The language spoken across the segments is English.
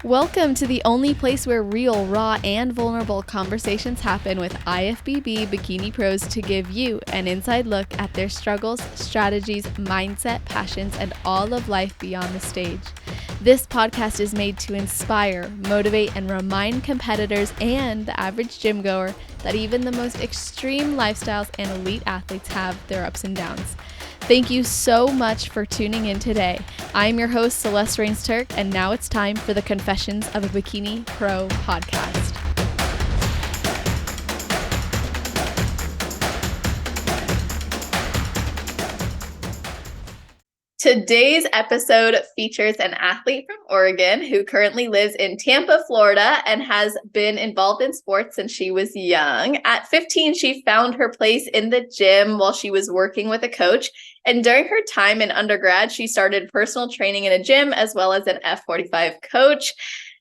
Welcome to the only place where real, raw, and vulnerable conversations happen with IFBB Bikini Pros to give you an inside look at their struggles, strategies, mindset, passions, and all of life beyond the stage. This podcast is made to inspire, motivate, and remind competitors and the average gym goer that even the most extreme lifestyles and elite athletes have their ups and downs. Thank you so much for tuning in today. I'm your host, Celeste Rains-Turk, and now it's time for the Confessions of a Bikini Pro podcast. Today's episode features an athlete from Oregon who currently lives in Tampa, Florida, and has been involved in sports since she was young. At 15, she found her place in the gym while she was working with a coach. And during her time in undergrad, she started personal training in a gym as well as an F45 coach.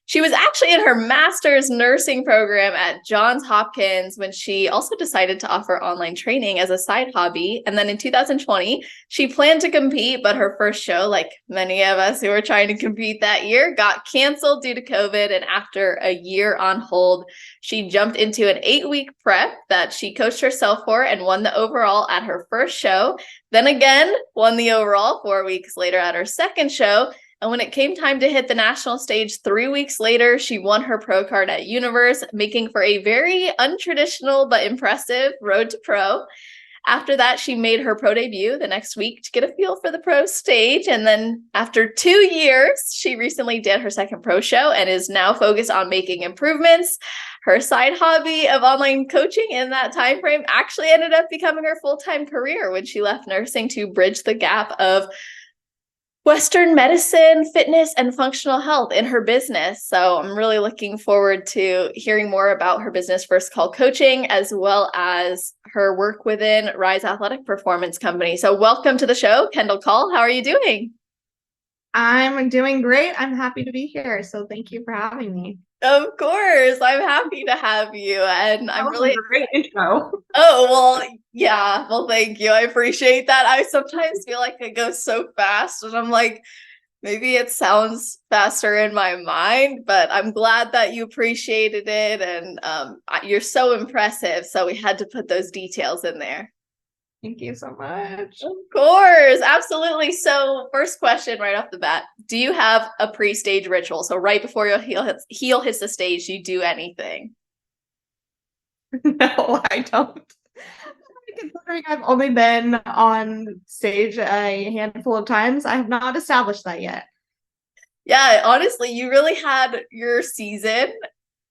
She was actually in her master's nursing program at Johns Hopkins when she also decided to offer online training as a side hobby. And then in 2020, she planned to compete, but her first show, like many of us who were trying to compete that year, got canceled due to COVID. And after a year on hold, she jumped into an 8-week prep that she coached herself for and won the overall at her first show. Then again, won the overall 4 weeks later at her second show. And when it came time to hit the national stage 3 weeks later, she won her pro card at Universe, making for a very untraditional but impressive road to pro. After that, she made her pro debut the next week to get a feel for the pro stage. And then after 2 years, she recently did her second pro show and is now focused on making improvements. Her side hobby of online coaching in that time frame actually ended up becoming her full-time career when she left nursing to bridge the gap of Western medicine, fitness, and functional health in her business. So I'm really looking forward to hearing more about her business, First Call Coaching, as well as her work within Rise Athletic Performance Company. So welcome to the show, Kendall Call. How are you doing? I'm doing great. I'm happy to be here. So thank you for having me. Of course, I'm happy to have you. And I'm really a great intro. Oh, well, yeah. Well, thank you. I appreciate that. I sometimes feel like it goes so fast and I'm like, maybe it sounds faster in my mind, but I'm glad that you appreciated it. And you're so impressive. So we had to put those details in there. Thank you so much. Of course. Absolutely. So first question right off the bat, do you have a pre-stage ritual? So right before your heel hits the stage, you do anything? No, I don't. Considering I've only been on stage a handful of times, I have not established that yet. Yeah, honestly, you really had your season.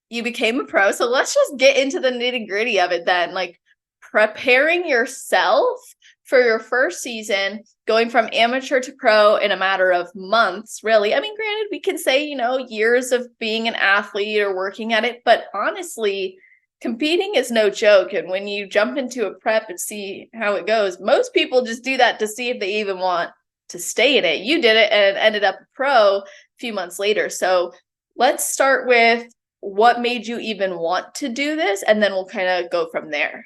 You became a pro. So let's just get into the nitty-gritty of it then. Like preparing yourself for your first season, going from amateur to pro in a matter of months, really. I mean, granted, we can say, years of being an athlete or working at it, but honestly, competing is no joke. And when you jump into a prep and see how it goes, most people just do that to see if they even want to stay in it. You did it and ended up a pro a few months later. So let's start with what made you even want to do this, and then we'll kind of go from there.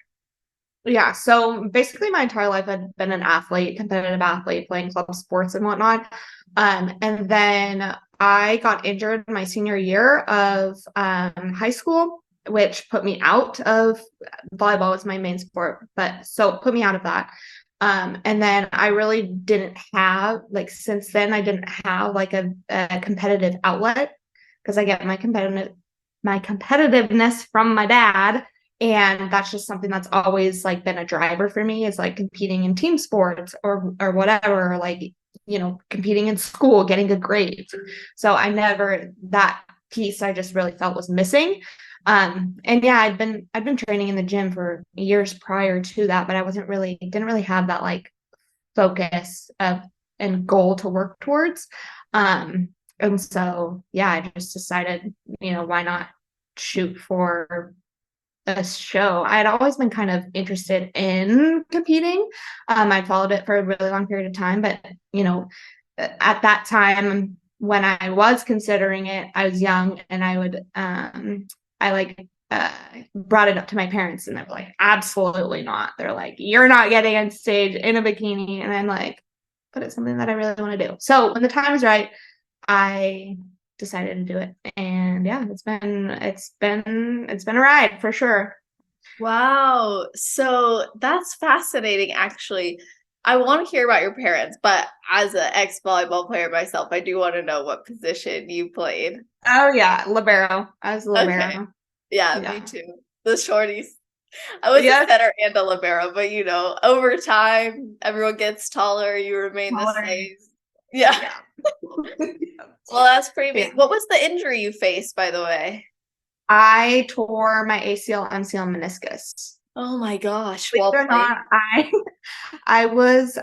Yeah, so basically my entire life I've been an athlete, competitive athlete, playing club sports and whatnot. And then I got injured my senior year of high school, which put me out of volleyball was my main sport, but so it put me out of that. And then I really didn't have, since then I didn't have a competitive outlet because I get my competitiveness from my dad. And that's just something that's always been a driver for me, is competing in team sports or whatever, competing in school, getting good grades. So that piece I just really felt was missing. And yeah, I'd been training in the gym for years prior to that, but I didn't really have that focus and goal to work towards. And so, yeah, I just decided, why not shoot for a show. I had always been kind of interested in competing. I'd followed it for a really long period of time, but at that time when I was considering it, I was young, and I would brought it up to my parents, and they were like, absolutely not. They're like, you're not getting on stage in a bikini. And I'm like, but it's something that I really want to do. So when the time was right, I decided to do it. And yeah, it's been a ride for sure. Wow. So that's fascinating, actually. I want to hear about your parents, but as an ex-volleyball player myself, I do want to know what position you played. Oh yeah, libero. I was a Okay. libero. Yeah, me Yeah. too. The shorties. I was a Yes. setter and a libero, but over time, everyone gets taller, you remain the same. Yeah. Yeah. Well, that's pretty Yeah. big. What was the injury you faced, by the way? I tore my ACL, MCL, meniscus. Oh my gosh. Believe While it or playing. not, I was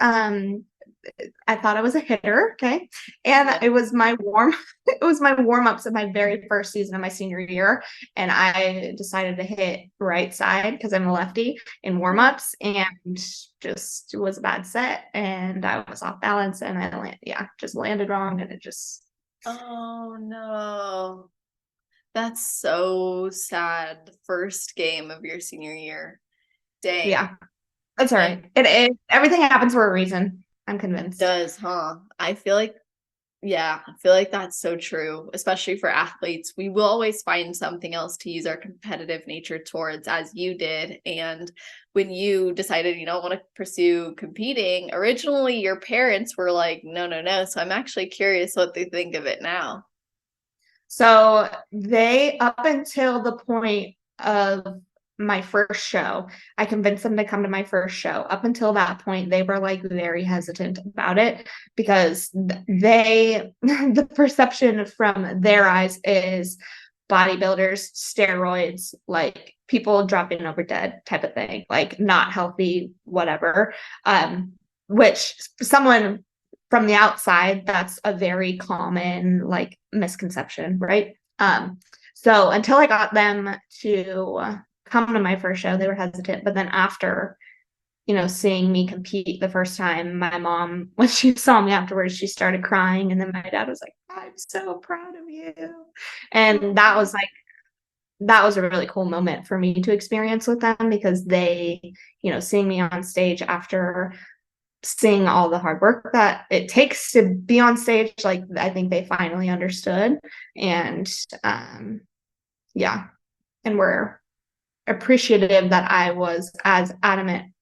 I thought I was a hitter, okay? And Yeah. it was my warm-ups of my very first season of my senior year. And I decided to hit right side because I'm a lefty in warm-ups, and just it was a bad set, and I was off balance, and just landed wrong, and it just Oh no. That's so sad. The first game of your senior year. Dang. yeah, that's all And right. It everything happens for a reason. I'm convinced. does, huh? I feel like that's so true, especially for athletes. We will always find something else to use our competitive nature towards, as you did. And when you decided you don't want to pursue competing, originally your parents were like, no, no, no. So I'm actually curious what they think of it now. So they, up until the point of my first show, I convinced them to come to my first show. Up until that point, they were like very hesitant about it because the perception from their eyes is bodybuilders, steroids, like people dropping over dead type of thing, like not healthy, whatever. Which someone from the outside, that's a very common like misconception, right? So until I got them to come to my first show, they were hesitant. But then after, seeing me compete the first time, my mom, when she saw me afterwards, she started crying. And then my dad was like, I'm so proud of you. And that was a really cool moment for me to experience with them because they, seeing me on stage after seeing all the hard work that it takes to be on stage, like I think they finally understood. And yeah, and we're appreciative that I was as adamant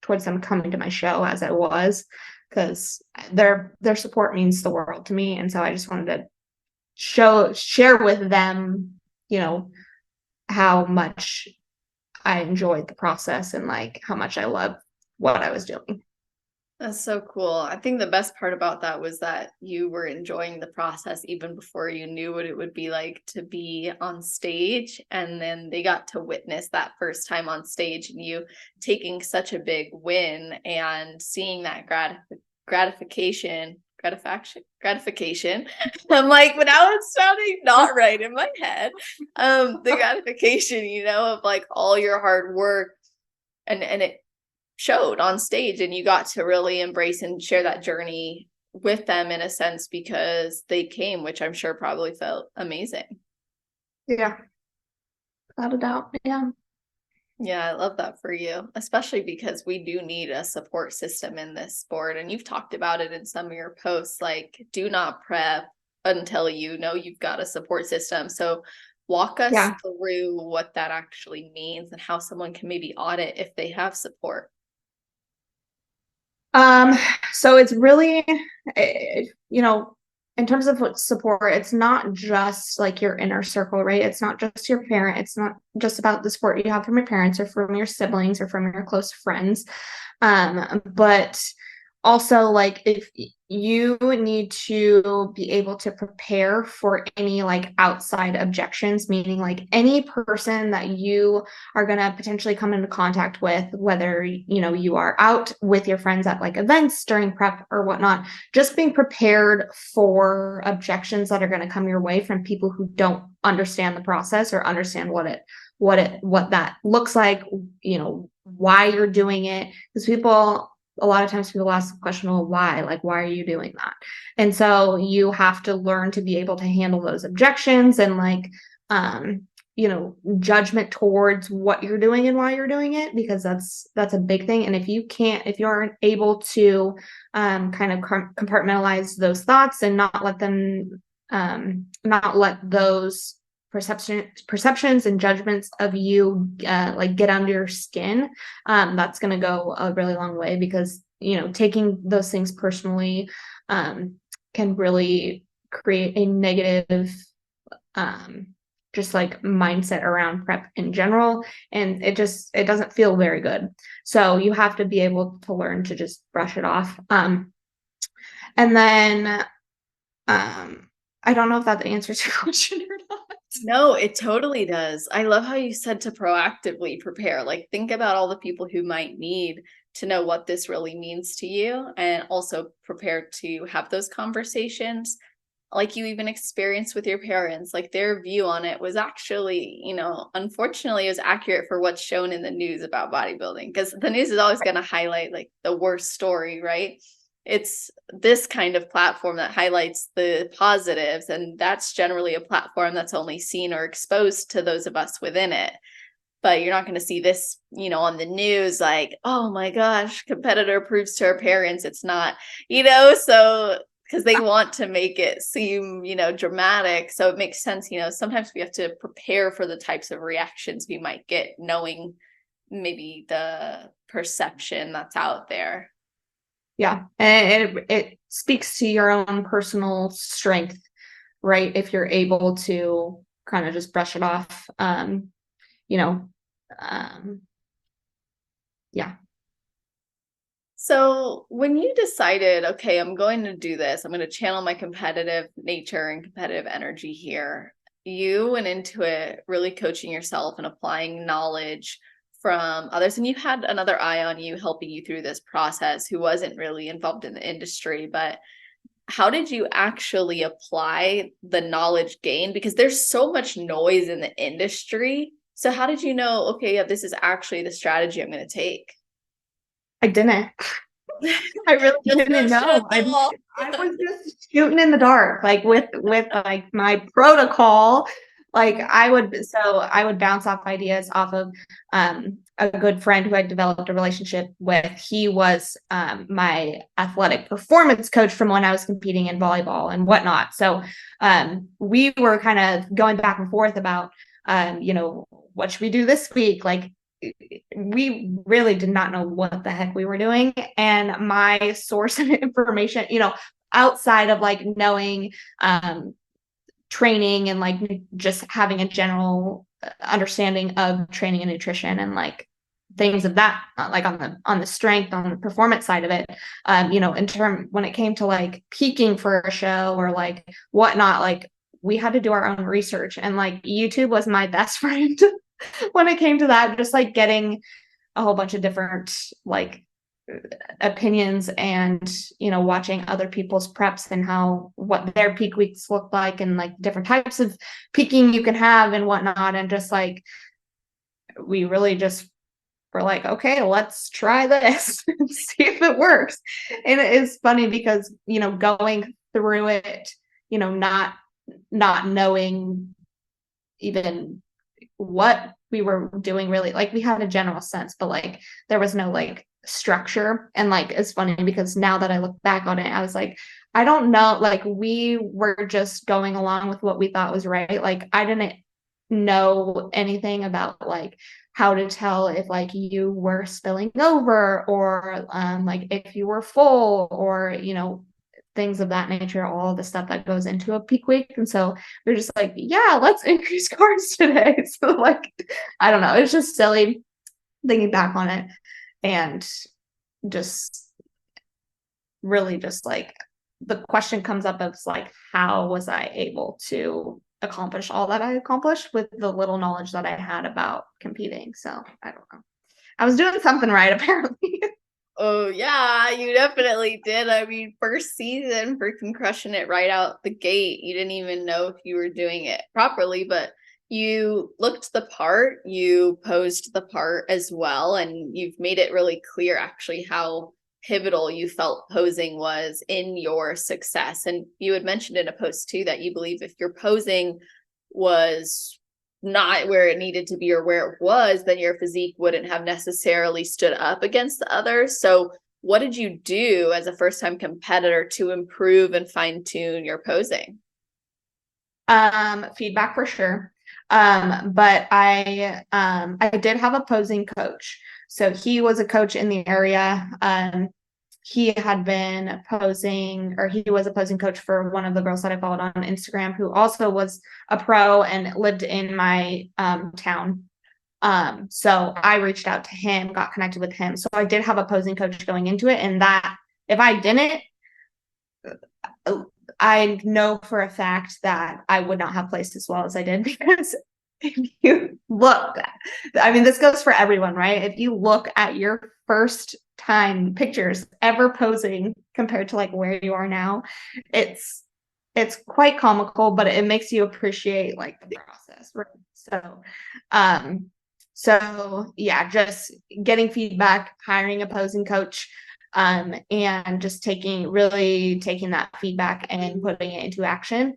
towards them coming to my show as I was, because their support means the world to me. And so I just wanted to share with them, how much I enjoyed the process and like how much I love what I was doing. That's so cool. I think the best part about that was that you were enjoying the process even before you knew what it would be like to be on stage. And then they got to witness that first time on stage and you taking such a big win and seeing that gratification. I'm like, but now it's sounding not right in my head. The gratification, of like all your hard work and it showed on stage, and you got to really embrace and share that journey with them in a sense because they came, which I'm sure probably felt amazing. Yeah, without a doubt. Yeah. Yeah, I love that for you, especially because we do need a support system in this sport. And you've talked about it in some of your posts, like do not prep until you know you've got a support system. So walk us Yeah. through what that actually means and how someone can maybe audit if they have support. So it's really, in terms of what support, it's not just like your inner circle, right? It's not just your parent. It's not just about the support you have from your parents or from your siblings or from your close friends. But also like if you need to be able to prepare for any like outside objections, meaning like any person that you are going to potentially come into contact with, whether you are out with your friends at like events during prep or whatnot, just being prepared for objections that are going to come your way from people who don't understand the process or understand what that looks like, why you're doing it. Because a lot of times people ask the question, well, why? Like, why are you doing that? And so you have to learn to be able to handle those objections and like, judgment towards what you're doing and why you're doing it, because that's a big thing. And if you aren't able to kind of compartmentalize those thoughts and not let them not let those perceptions and judgments of you like get under your skin. That's going to go a really long way, because taking those things personally can really create a negative just like mindset around prep in general, and it doesn't feel very good. So you have to be able to learn to just brush it off. And then I don't know if that answers your question or not. No, it totally does. I love how you said to proactively prepare. Like, think about all the people who might need to know what this really means to you, and also prepare to have those conversations. Like you even experienced with your parents, like their view on it was actually, unfortunately, it was accurate for what's shown in the news about bodybuilding, because the news is always going to highlight like the worst story, right? It's this kind of platform that highlights the positives, and that's generally a platform that's only seen or exposed to those of us within it. But you're not going to see this, on the news, like, oh my gosh, competitor proves to her parents it's not, so because they want to make it seem, dramatic. So it makes sense, sometimes we have to prepare for the types of reactions we might get, knowing maybe the perception that's out there. Yeah, and it speaks to your own personal strength, right? If you're able to kind of just brush it off, yeah. So when you decided, okay, I'm going to do this, I'm going to channel my competitive nature and competitive energy here, you went into it really coaching yourself and applying knowledge from others. And you had another eye on you, helping you through this process, who wasn't really involved in the industry. But how did you actually apply the knowledge gained? Because there's so much noise in the industry. So how did you know, okay, yeah, this is actually the strategy I'm going to take? I didn't. I really didn't know. I was just shooting in the dark, like with like my protocol. Like I would bounce off ideas off of a good friend who I developed a relationship with. He was my athletic performance coach from when I was competing in volleyball and whatnot. So we were kind of going back and forth about what should we do this week? Like, we really did not know what the heck we were doing. And my source of information, outside of like knowing training and like just having a general understanding of training and nutrition and like things of that, like on the strength, on the performance side of it, when it came to like peaking for a show or like whatnot, like we had to do our own research, and like YouTube was my best friend when it came to that, just like getting a whole bunch of different like opinions and watching other people's preps and what their peak weeks look like, and like different types of peaking you can have and whatnot. And just like we really just were like, okay, let's try this and see if it works. And it is funny because going through it, not knowing even what we were doing, really, like we had a general sense, but like there was no like structure. And like it's funny because now that I look back on it, I was like, I don't know, like we were just going along with what we thought was right. Like I didn't know anything about like how to tell if like you were spilling over or like if you were full or things of that nature, all the stuff that goes into a peak week. And so we're just like, yeah, let's increase carbs today. So like, I don't know, it's just silly thinking back on it, and just really just like the question comes up of like, how was I able to accomplish all that I accomplished with the little knowledge that I had about competing? So I don't know, I was doing something right apparently. Oh yeah, you definitely did. I mean, first season, freaking crushing it right out the gate. You didn't even know if you were doing it properly, but you looked the part, you posed the part as well, and you've made it really clear actually how pivotal you felt posing was in your success. And you had mentioned in a post too that you believe if your posing was not where it needed to be or where it was, then your physique wouldn't have necessarily stood up against the others. So what did you do as a first-time competitor to improve and fine-tune your posing? Feedback for sure. But I did have a posing coach. So he was a coach in the area. He had been posing, or he was a posing coach for one of the girls that I followed on Instagram, who also was a pro and lived in my town. So I reached out to him, got connected with him. So I did have a posing coach going into it, and that if I didn't, I know for a fact that I would not have placed as well as I did, because if you look, I mean, this goes for everyone, right? If you look at your first time pictures ever posing compared to like where you are now, it's quite comical, but it makes you appreciate like the process, right? So yeah, just getting feedback, hiring a posing coach, and just really taking that feedback and putting it into action,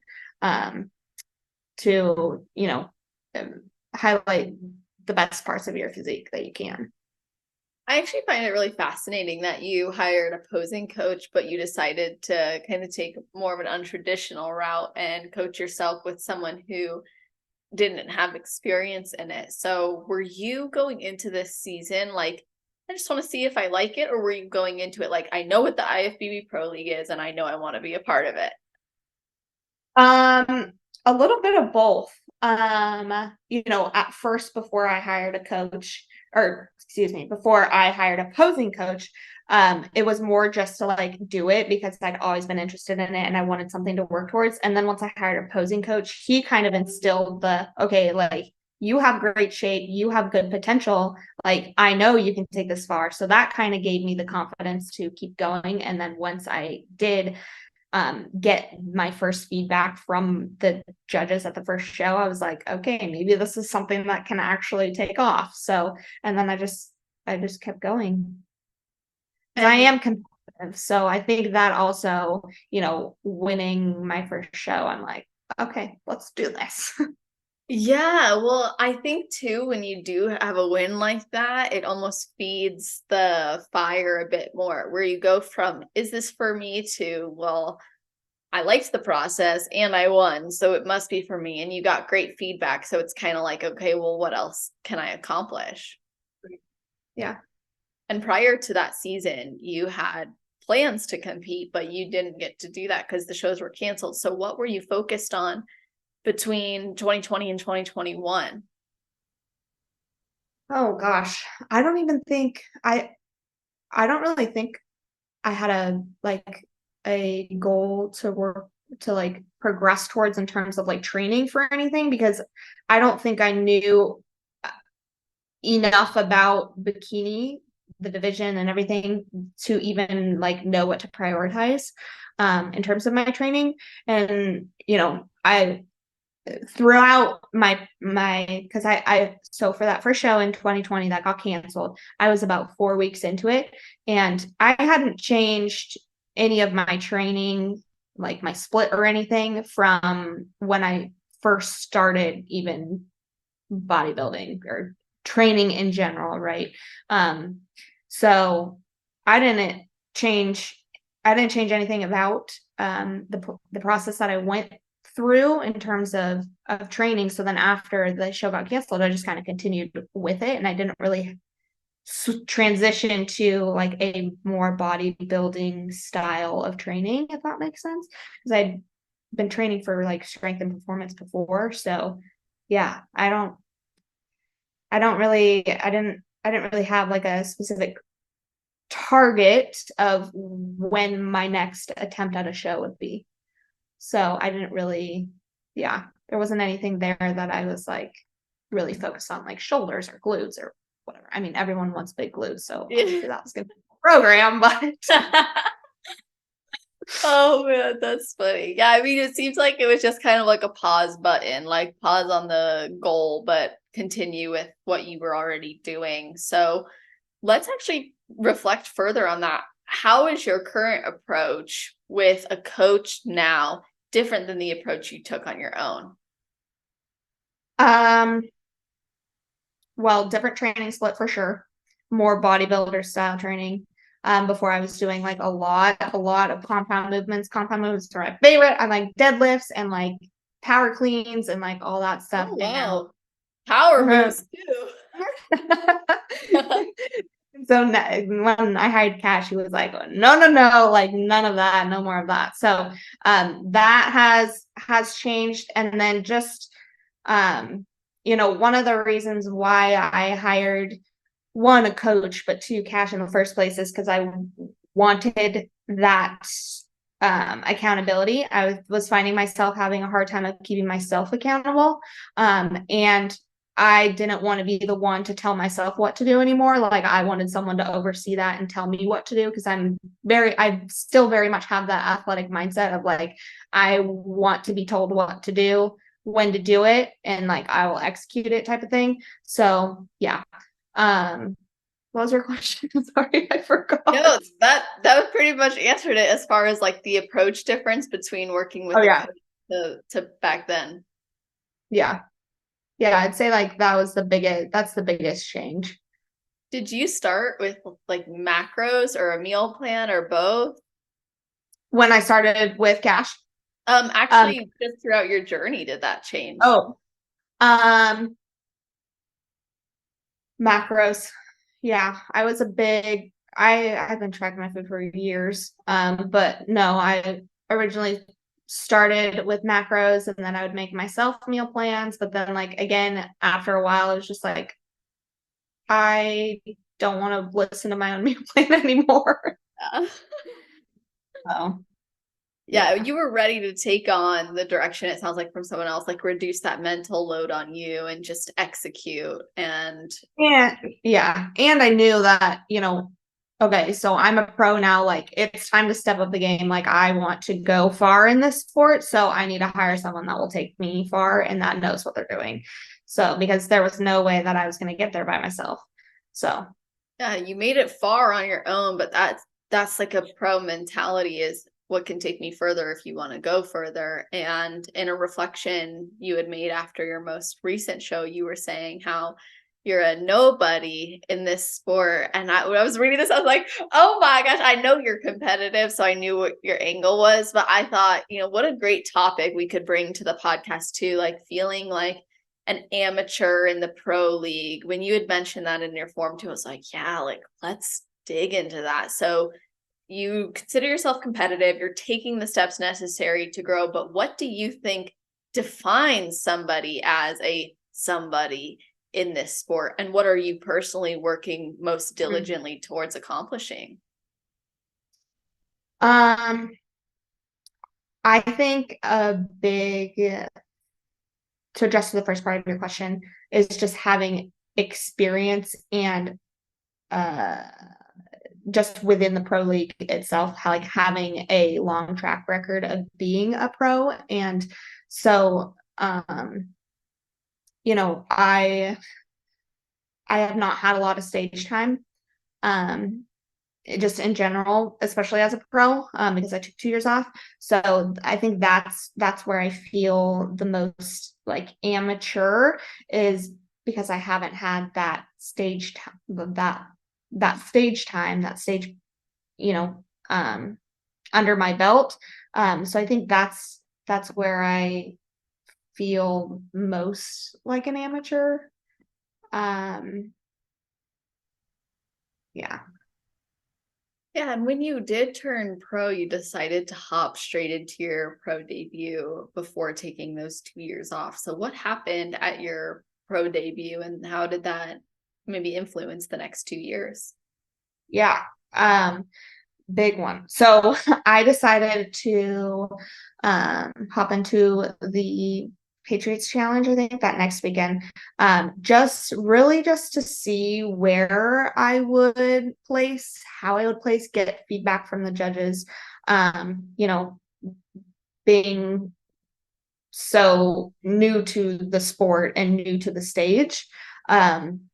to, highlight the best parts of your physique that you can. I actually find it really fascinating that you hired a posing coach, but you decided to kind of take more of an untraditional route and coach yourself with someone who didn't have experience in it. So were you going into this season like, I just want to see if I like it, or were you going into it like, I know what the IFBB Pro League is and I know I want to be a part of it? A little bit of both. At first, before I hired a coach, or excuse me, before I hired a posing coach, it was more just to like do it because I'd always been interested in it and I wanted something to work towards. And then once I hired a posing coach, he kind of instilled okay, like, you have great shape, you have good potential, like, I know you can take this far. So that kind of gave me the confidence to keep going. And then once I did get my first feedback from the judges at the first show, I was like, okay, maybe this is something that can actually take off. So, and then I just kept going. And I am competitive. So I think that also, winning my first show, I'm like, okay, let's do this. Yeah, well, I think too, when you do have a win like that, it almost feeds the fire a bit more, where you go from, is this for me, to, well, I liked the process and I won, so it must be for me. And you got great feedback. So it's kind of like, okay, well, what else can I accomplish? Yeah. And prior to that season, you had plans to compete, but you didn't get to do that because the shows were canceled. So what were you focused on between 2020 and 2021? Oh gosh. I don't even think I don't really think I had a goal to work to like progress towards in terms of like training for anything, because I don't think I knew enough about bikini, the division and everything, to even like know what to prioritize in terms of my training. And I throughout my because so for that first show in 2020 that got canceled, I was about 4 weeks into it, and I hadn't changed any of my training, like my split or anything, from when I first started even bodybuilding or training in general, right? So I didn't change anything about the process that I went through in terms of training. So then after the show got canceled, I just kind of continued with it, and I didn't really transition to like a more bodybuilding style of training, if that makes sense, because I'd been training for like strength and performance before. So yeah, I didn't really have like a specific target of when my next attempt at a show would be. So I didn't really, yeah, there wasn't anything there that I was like really focused on, like shoulders or glutes or whatever. I mean, everyone wants big glutes, so obviously that was going to be a program, but Oh man, that's funny. Yeah, I mean, it seems like it was just kind of like a pause button, like pause on the goal, but continue with what you were already doing. So let's actually reflect further on that. How is your current approach with a coach now different than the approach you took on your own? Well, different training split for sure. More bodybuilder style training. Before I was doing like a lot of compound movements. Compound movements are my favorite. I like deadlifts and like power cleans and like all that stuff. Oh, And now wow. Power moves too. so when I hired Kat, she was like, no, like none of that, no more of that. So that has changed. And then just one of the reasons why I hired one, a coach, but two, Cash in the first place is because I wanted that accountability. I was finding myself having a hard time of keeping myself accountable. And I didn't want to be the one to tell myself what to do anymore. Like I wanted someone to oversee that and tell me what to do, because I still very much have that athletic mindset of like, I want to be told what to do, when to do it, and like I will execute it type of thing. So yeah. What was your question? Sorry, I forgot. No, that was pretty much answered it as far as like the approach difference between working with yeah. to back then. Yeah. Yeah, I'd say like that's the biggest change. Did you start with like macros or a meal plan or both? When I started with Cash? Actually, just throughout your journey, did that change? Oh, macros. Yeah, I've been tracking my food for years. But no, I originally started with macros, and then I would make myself meal plans. But then like, again, after a while, it was just like, I don't want to listen to my own meal plan anymore. Yeah. So Yeah, you were ready to take on the direction, it sounds like, from someone else, like reduce that mental load on you and just execute. And yeah. And I knew that, okay, so I'm a pro now. Like it's time to step up the game. Like I want to go far in this sport. So I need to hire someone that will take me far and that knows what they're doing. So because there was no way that I was going to get there by myself. So yeah, you made it far on your own, but that's like a pro mentality, is what can take me further if you want to go further. And in a reflection you had made after your most recent show, you were saying how you're a nobody in this sport. And when I was reading this, I was like, oh my gosh, I know you're competitive, so I knew what your angle was. But I thought, what a great topic we could bring to the podcast too, like feeling like an amateur in the pro league. When you had mentioned that in your form too, I was like, yeah, like let's dig into that. So you consider yourself competitive, you're taking the steps necessary to grow, but what do you think defines somebody as somebody in this sport? And what are you personally working most diligently towards accomplishing? I think a big, to address the first part of your question, is just having experience and just within the pro league itself, like having a long track record of being a pro. And so I have not had a lot of stage time, just in general, especially as a pro, because I took 2 years off. So I think that's where I feel the most like amateur, is because I haven't had that stage time, that stage, under my belt. So I think that's where I feel most like an amateur. Yeah. Yeah, and when you did turn pro, you decided to hop straight into your pro debut before taking those 2 years off. So what happened at your pro debut, and how did that maybe influence the next 2 years? Yeah. Big one. So I decided to hop into the Patriots Challenge, I think that next weekend, just to see where I would place, how I would place, get feedback from the judges, being so new to the sport and new to the stage,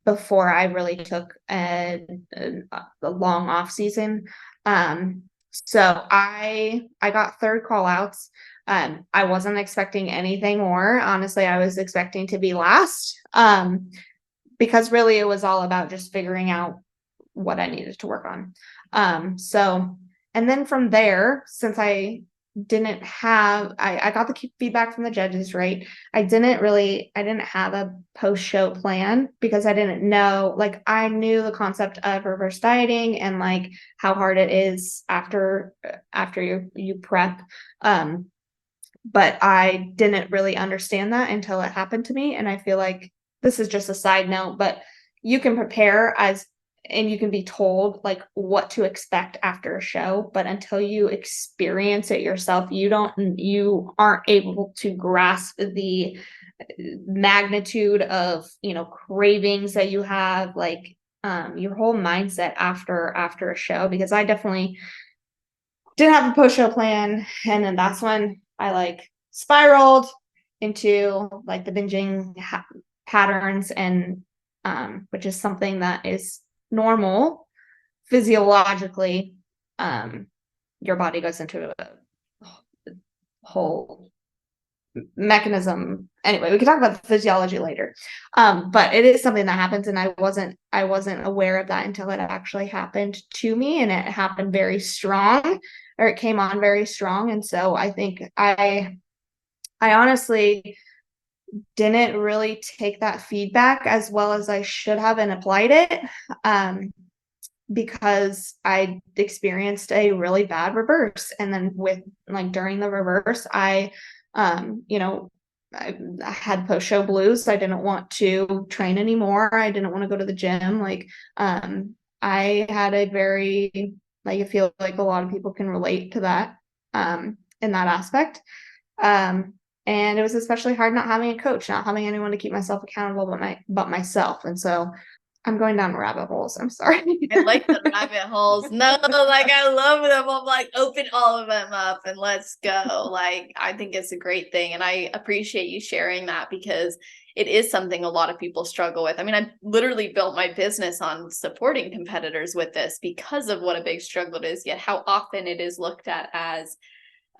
before I really took a long off season. So I got third call outs. I wasn't expecting anything more. Honestly, I was expecting to be last, because really it was all about just figuring out what I needed to work on. And then from there, since I didn't have, I got the feedback from the judges, right? I didn't have a post-show plan because I didn't know, like, I knew the concept of reverse dieting and like how hard it is after you prep. But I didn't really understand that until it happened to me. And I feel like this is just a side note, but you can prepare and you can be told like what to expect after a show, but until you experience it yourself, you aren't able to grasp the magnitude of, cravings that you have, like your whole mindset after a show. Because I definitely didn't have a post-show plan, and then that's when I like spiraled into like the binging patterns, and which is something that is normal physiologically. Your body goes into a whole mechanism. Anyway, we can talk about the physiology later. But it is something that happens, and I wasn't aware of that until it actually happened to me, and it happened very strong, or it came on very strong. And so I think I honestly didn't really take that feedback as well as I should have and applied it, because I experienced a really bad reverse. And then during the reverse, I had post-show blues. I didn't want to train anymore. I didn't want to go to the gym. I had a very, I feel like a lot of people can relate to that, in that aspect. And it was especially hard not having a coach, not having anyone to keep myself accountable but myself. And so I'm going down rabbit holes. I'm sorry. I like the rabbit holes. No, like I love them. I'm like, open all of them up and let's go. Like, I think it's a great thing. And I appreciate you sharing that because it is something a lot of people struggle with. I mean, I literally built my business on supporting competitors with this because of what a big struggle it is, yet how often it is looked at as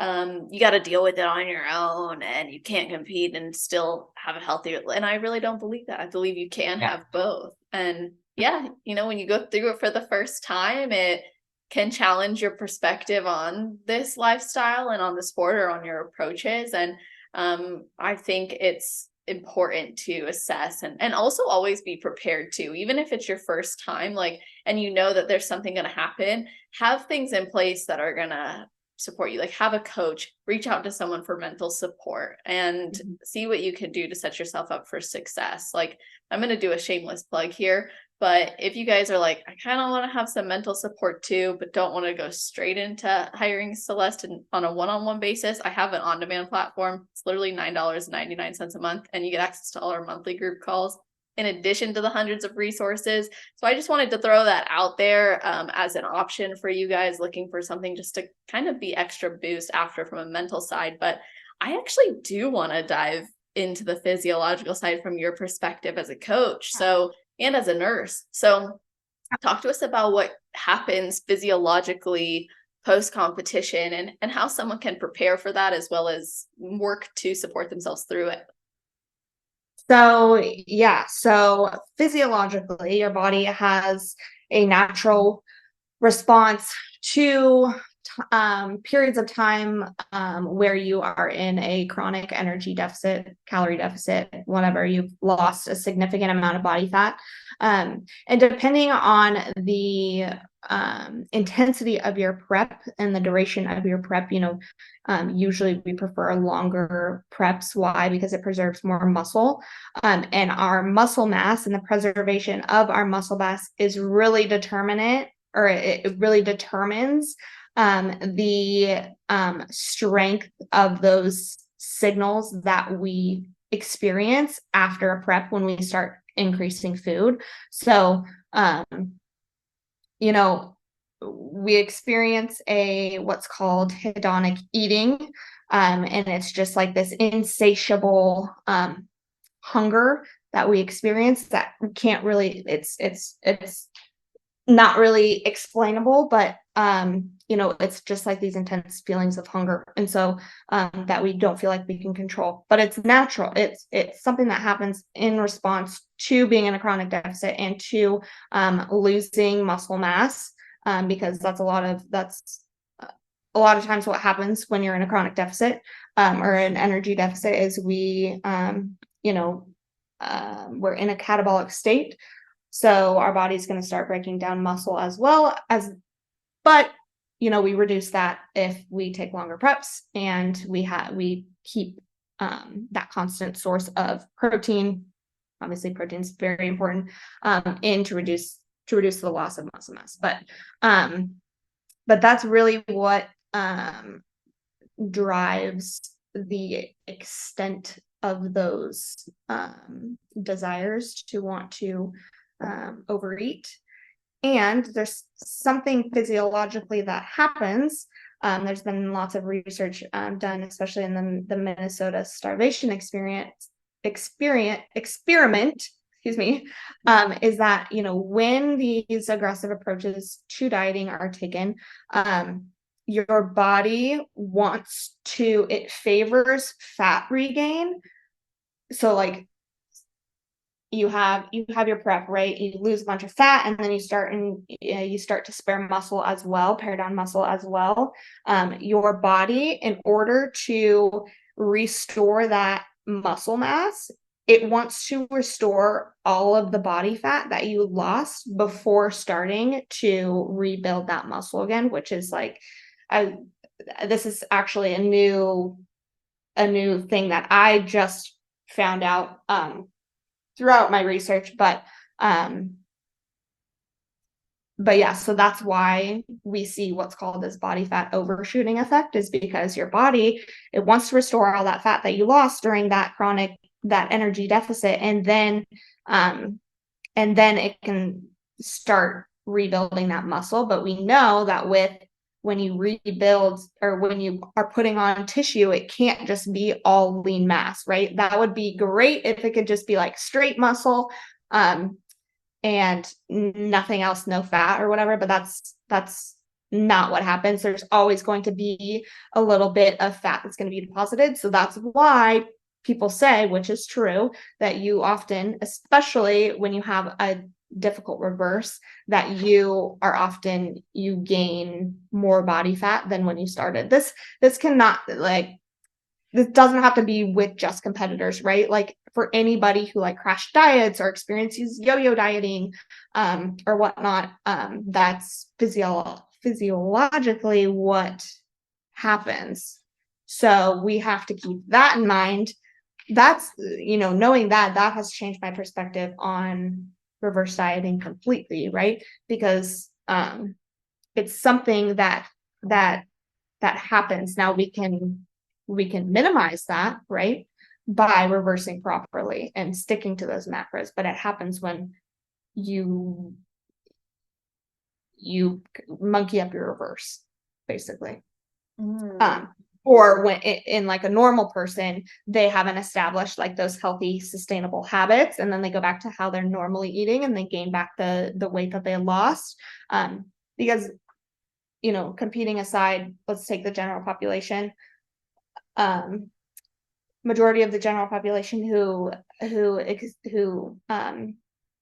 you got to deal with it on your own and you can't compete and still have a healthy. And I really don't believe that. I believe you can have both. And yeah, when you go through it for the first time, it can challenge your perspective on this lifestyle and on the sport or on your approaches. And I think it's important to assess and also always be prepared to, even if it's your first time, and that there's something going to happen, have things in place that are going to support you. Like, have a coach, reach out to someone for mental support, and see what you can do to set yourself up for success. Like, I'm going to do a shameless plug here, but if you guys are like, I kind of want to have some mental support too, but don't want to go straight into hiring Celeste on a one-on-one basis, I have an on-demand platform. It's literally $9.99 a month, and you get access to all our monthly group calls in addition to the hundreds of resources. So I just wanted to throw that out there as an option for you guys looking for something just to kind of be extra boost after from a mental side. But I actually do want to dive into the physiological side from your perspective as a coach, and as a nurse. So talk to us about what happens physiologically post-competition and how someone can prepare for that as well as work to support themselves through it. So physiologically, your body has a natural response to periods of time where you are in a chronic energy deficit, calorie deficit, whatever, you've lost a significant amount of body fat. And depending on the intensity of your prep and the duration of your prep, usually we prefer longer preps. Why? Because it preserves more muscle. And our muscle mass and the preservation of our muscle mass is really determinant, or it really determines the strength of those signals that we experience after a prep when we start increasing food. So, we experience what's called hedonic eating, and it's just like this insatiable hunger that we experience that we can't really, it's not really explainable, but it's just like these intense feelings of hunger, and so that we don't feel like we can control. But it's natural. It's something that happens in response to being in a chronic deficit and to losing muscle mass, because that's a lot a lot of times what happens when you're in a chronic deficit or an energy deficit is we're in a catabolic state. So our body's going to start breaking down muscle as well as, but we reduce that if we take longer preps and we keep that constant source of protein. Obviously, protein is very important and to reduce the loss of muscle mass. But that's really what drives the extent of those desires to want to overeat. And there's something physiologically that happens. There's been lots of research done, especially in the Minnesota starvation experiment, excuse me, is that, when these aggressive approaches to dieting are taken, your body it favors fat regain. So like you have your prep, right? You lose a bunch of fat and then you start to spare muscle as well, pare down muscle as well. Your body, in order to restore that muscle mass, it wants to restore all of the body fat that you lost before starting to rebuild that muscle again, which is like, this is actually a new thing that I just found out throughout my research, but yeah, so that's why we see what's called this body fat overshooting effect, is because your body, it wants to restore all that fat that you lost during that energy deficit, and then it can start rebuilding that muscle. But we know that when you rebuild or when you are putting on tissue, it can't just be all lean mass, right? That would be great if it could just be like straight muscle and nothing else, no fat or whatever, but that's not what happens. There's always going to be a little bit of fat that's going to be deposited. So that's why people say, which is true, that you often, especially when you have a difficult reverse, that you gain more body fat than when you started. This doesn't have to be with just competitors, right? Like for anybody who like crash diets or experiences yo-yo dieting or whatnot, that's physiologically what happens. So we have to keep that in mind. That's, knowing that has changed my perspective on reverse dieting completely, right? Because it's something that happens. Now we can minimize that, right, by reversing properly and sticking to those macros, but it happens when you monkey up your reverse, basically. Or when in like a normal person, they haven't established like those healthy, sustainable habits, and then they go back to how they're normally eating and they gain back the weight that they lost. Because, competing aside, let's take the general population. Majority of the general population who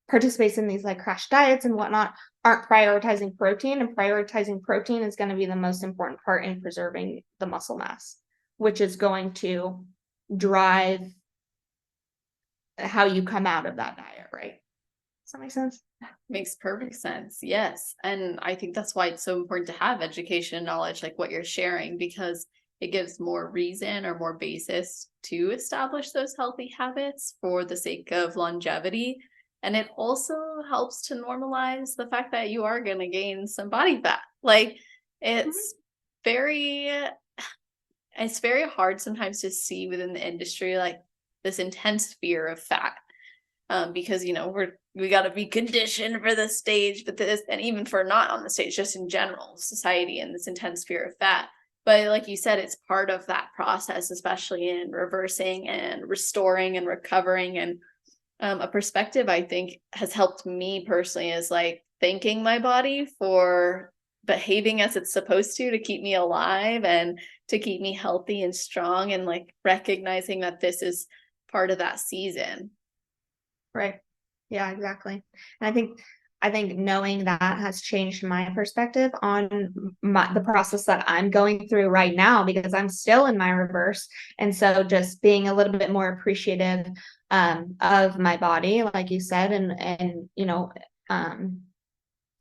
participates in these like crash diets and whatnot aren't prioritizing protein, and prioritizing protein is going to be the most important part in preserving the muscle mass, which is going to drive how you come out of that diet, right? Does that make sense? Makes perfect sense. Yes. And I think that's why it's so important to have education and knowledge like what you're sharing, because it gives more reason or more basis to establish those healthy habits for the sake of longevity. And it also helps to normalize the fact that you are going to gain some body fat. Like it's very hard sometimes to see within the industry, like this intense fear of fat. Because, we got to be conditioned for the stage, but this, and even for not on the stage, just in general society, and this intense fear of fat. But like you said, it's part of that process, especially in reversing and restoring and recovering. And a perspective I think has helped me personally is like thanking my body for behaving as it's supposed to keep me alive and to keep me healthy and strong, and like recognizing that this is part of that season. Right. Yeah, exactly. And I think I think knowing that has changed my perspective on the process that I'm going through right now, because I'm still in my reverse. And so just being a little bit more appreciative of my body, like you said, and um,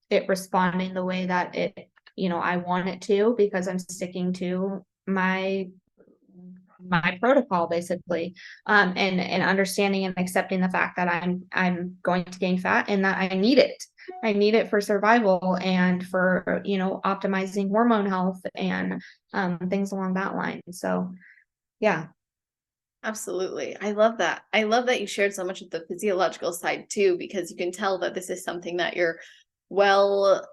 it responding the way that I want it to, because I'm sticking to my protocol basically, and understanding and accepting the fact that I'm going to gain fat and that I need it for survival and for optimizing hormone health and things along that line. So yeah. Absolutely. I love that. I love that you shared so much of the physiological side too, because you can tell that this is something that you're well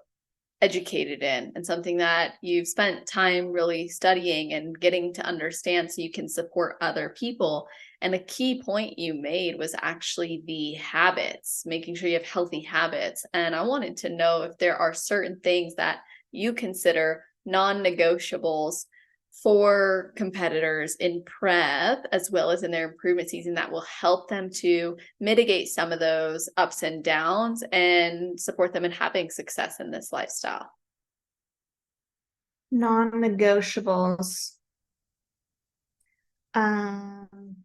educated in and something that you've spent time really studying and getting to understand so you can support other people. And a key point you made was actually the habits, making sure you have healthy habits. And I wanted to know if there are certain things that you consider non-negotiables for competitors in prep as well as in their improvement season that will help them to mitigate some of those ups and downs and support them in having success in this lifestyle. Non-negotiables. Um,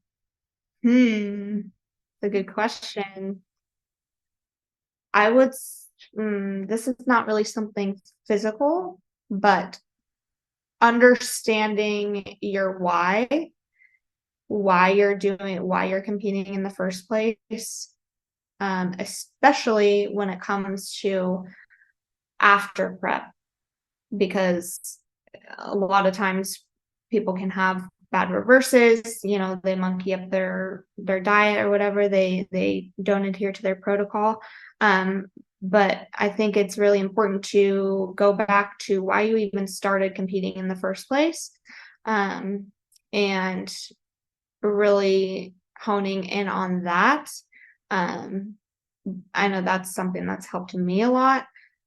it's a good question. I would, this is not really something physical, but understanding your why you're competing in the first place, especially when it comes to after prep, because a lot of times people can have bad reverses, they monkey up their diet or whatever, they don't adhere to their protocol. But I think it's really important to go back to why you even started competing in the first place, and really honing in on that. I know that's something that's helped me a lot.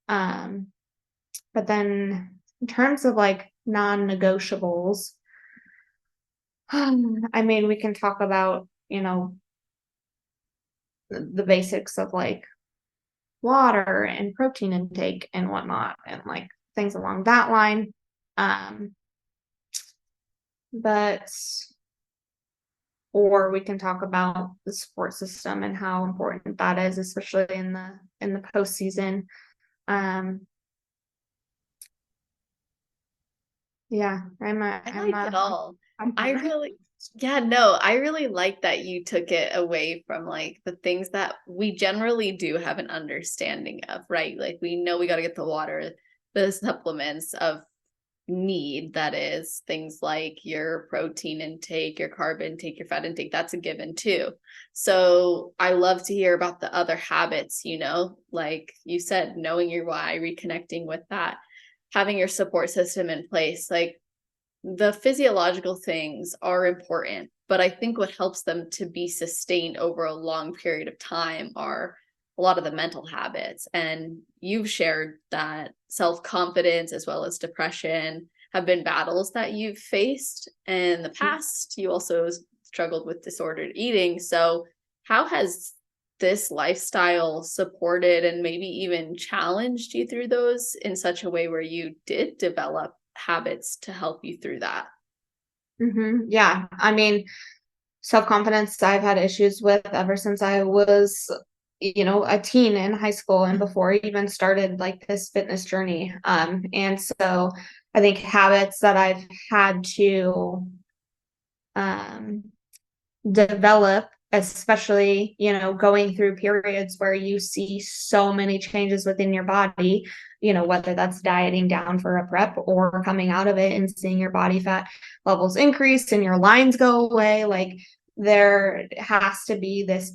But then in terms of like non-negotiables, I mean, we can talk about, the basics of like water and protein intake and whatnot, and like things along that line. But or we can talk about the support system and how important that is, especially in the postseason. Yeah, I liked it all. I'm I really, yeah, no, I really like that you took it away from like the things that we generally do have an understanding of, right? Like we know we got to get the water, the supplements of need, that is things like your protein intake, your carb intake, your fat intake, that's a given too. So I love to hear about the other habits, like you said, knowing your why, reconnecting with that, having your support system in place. Like the physiological things are important, but I think what helps them to be sustained over a long period of time are a lot of the mental habits. And you've shared that self-confidence as well as depression have been battles that you've faced in the past. You also struggled with disordered eating. So how has this lifestyle supported and maybe even challenged you through those in such a way where you did develop habits to help you through that? Yeah, I mean, self-confidence I've had issues with ever since I was, a teen in high school and before I even started like this fitness journey. And so I think habits that I've had to um develop, especially, going through periods where you see so many changes within your body, whether that's dieting down for a prep or coming out of it and seeing your body fat levels increase and your lines go away. Like there has to be this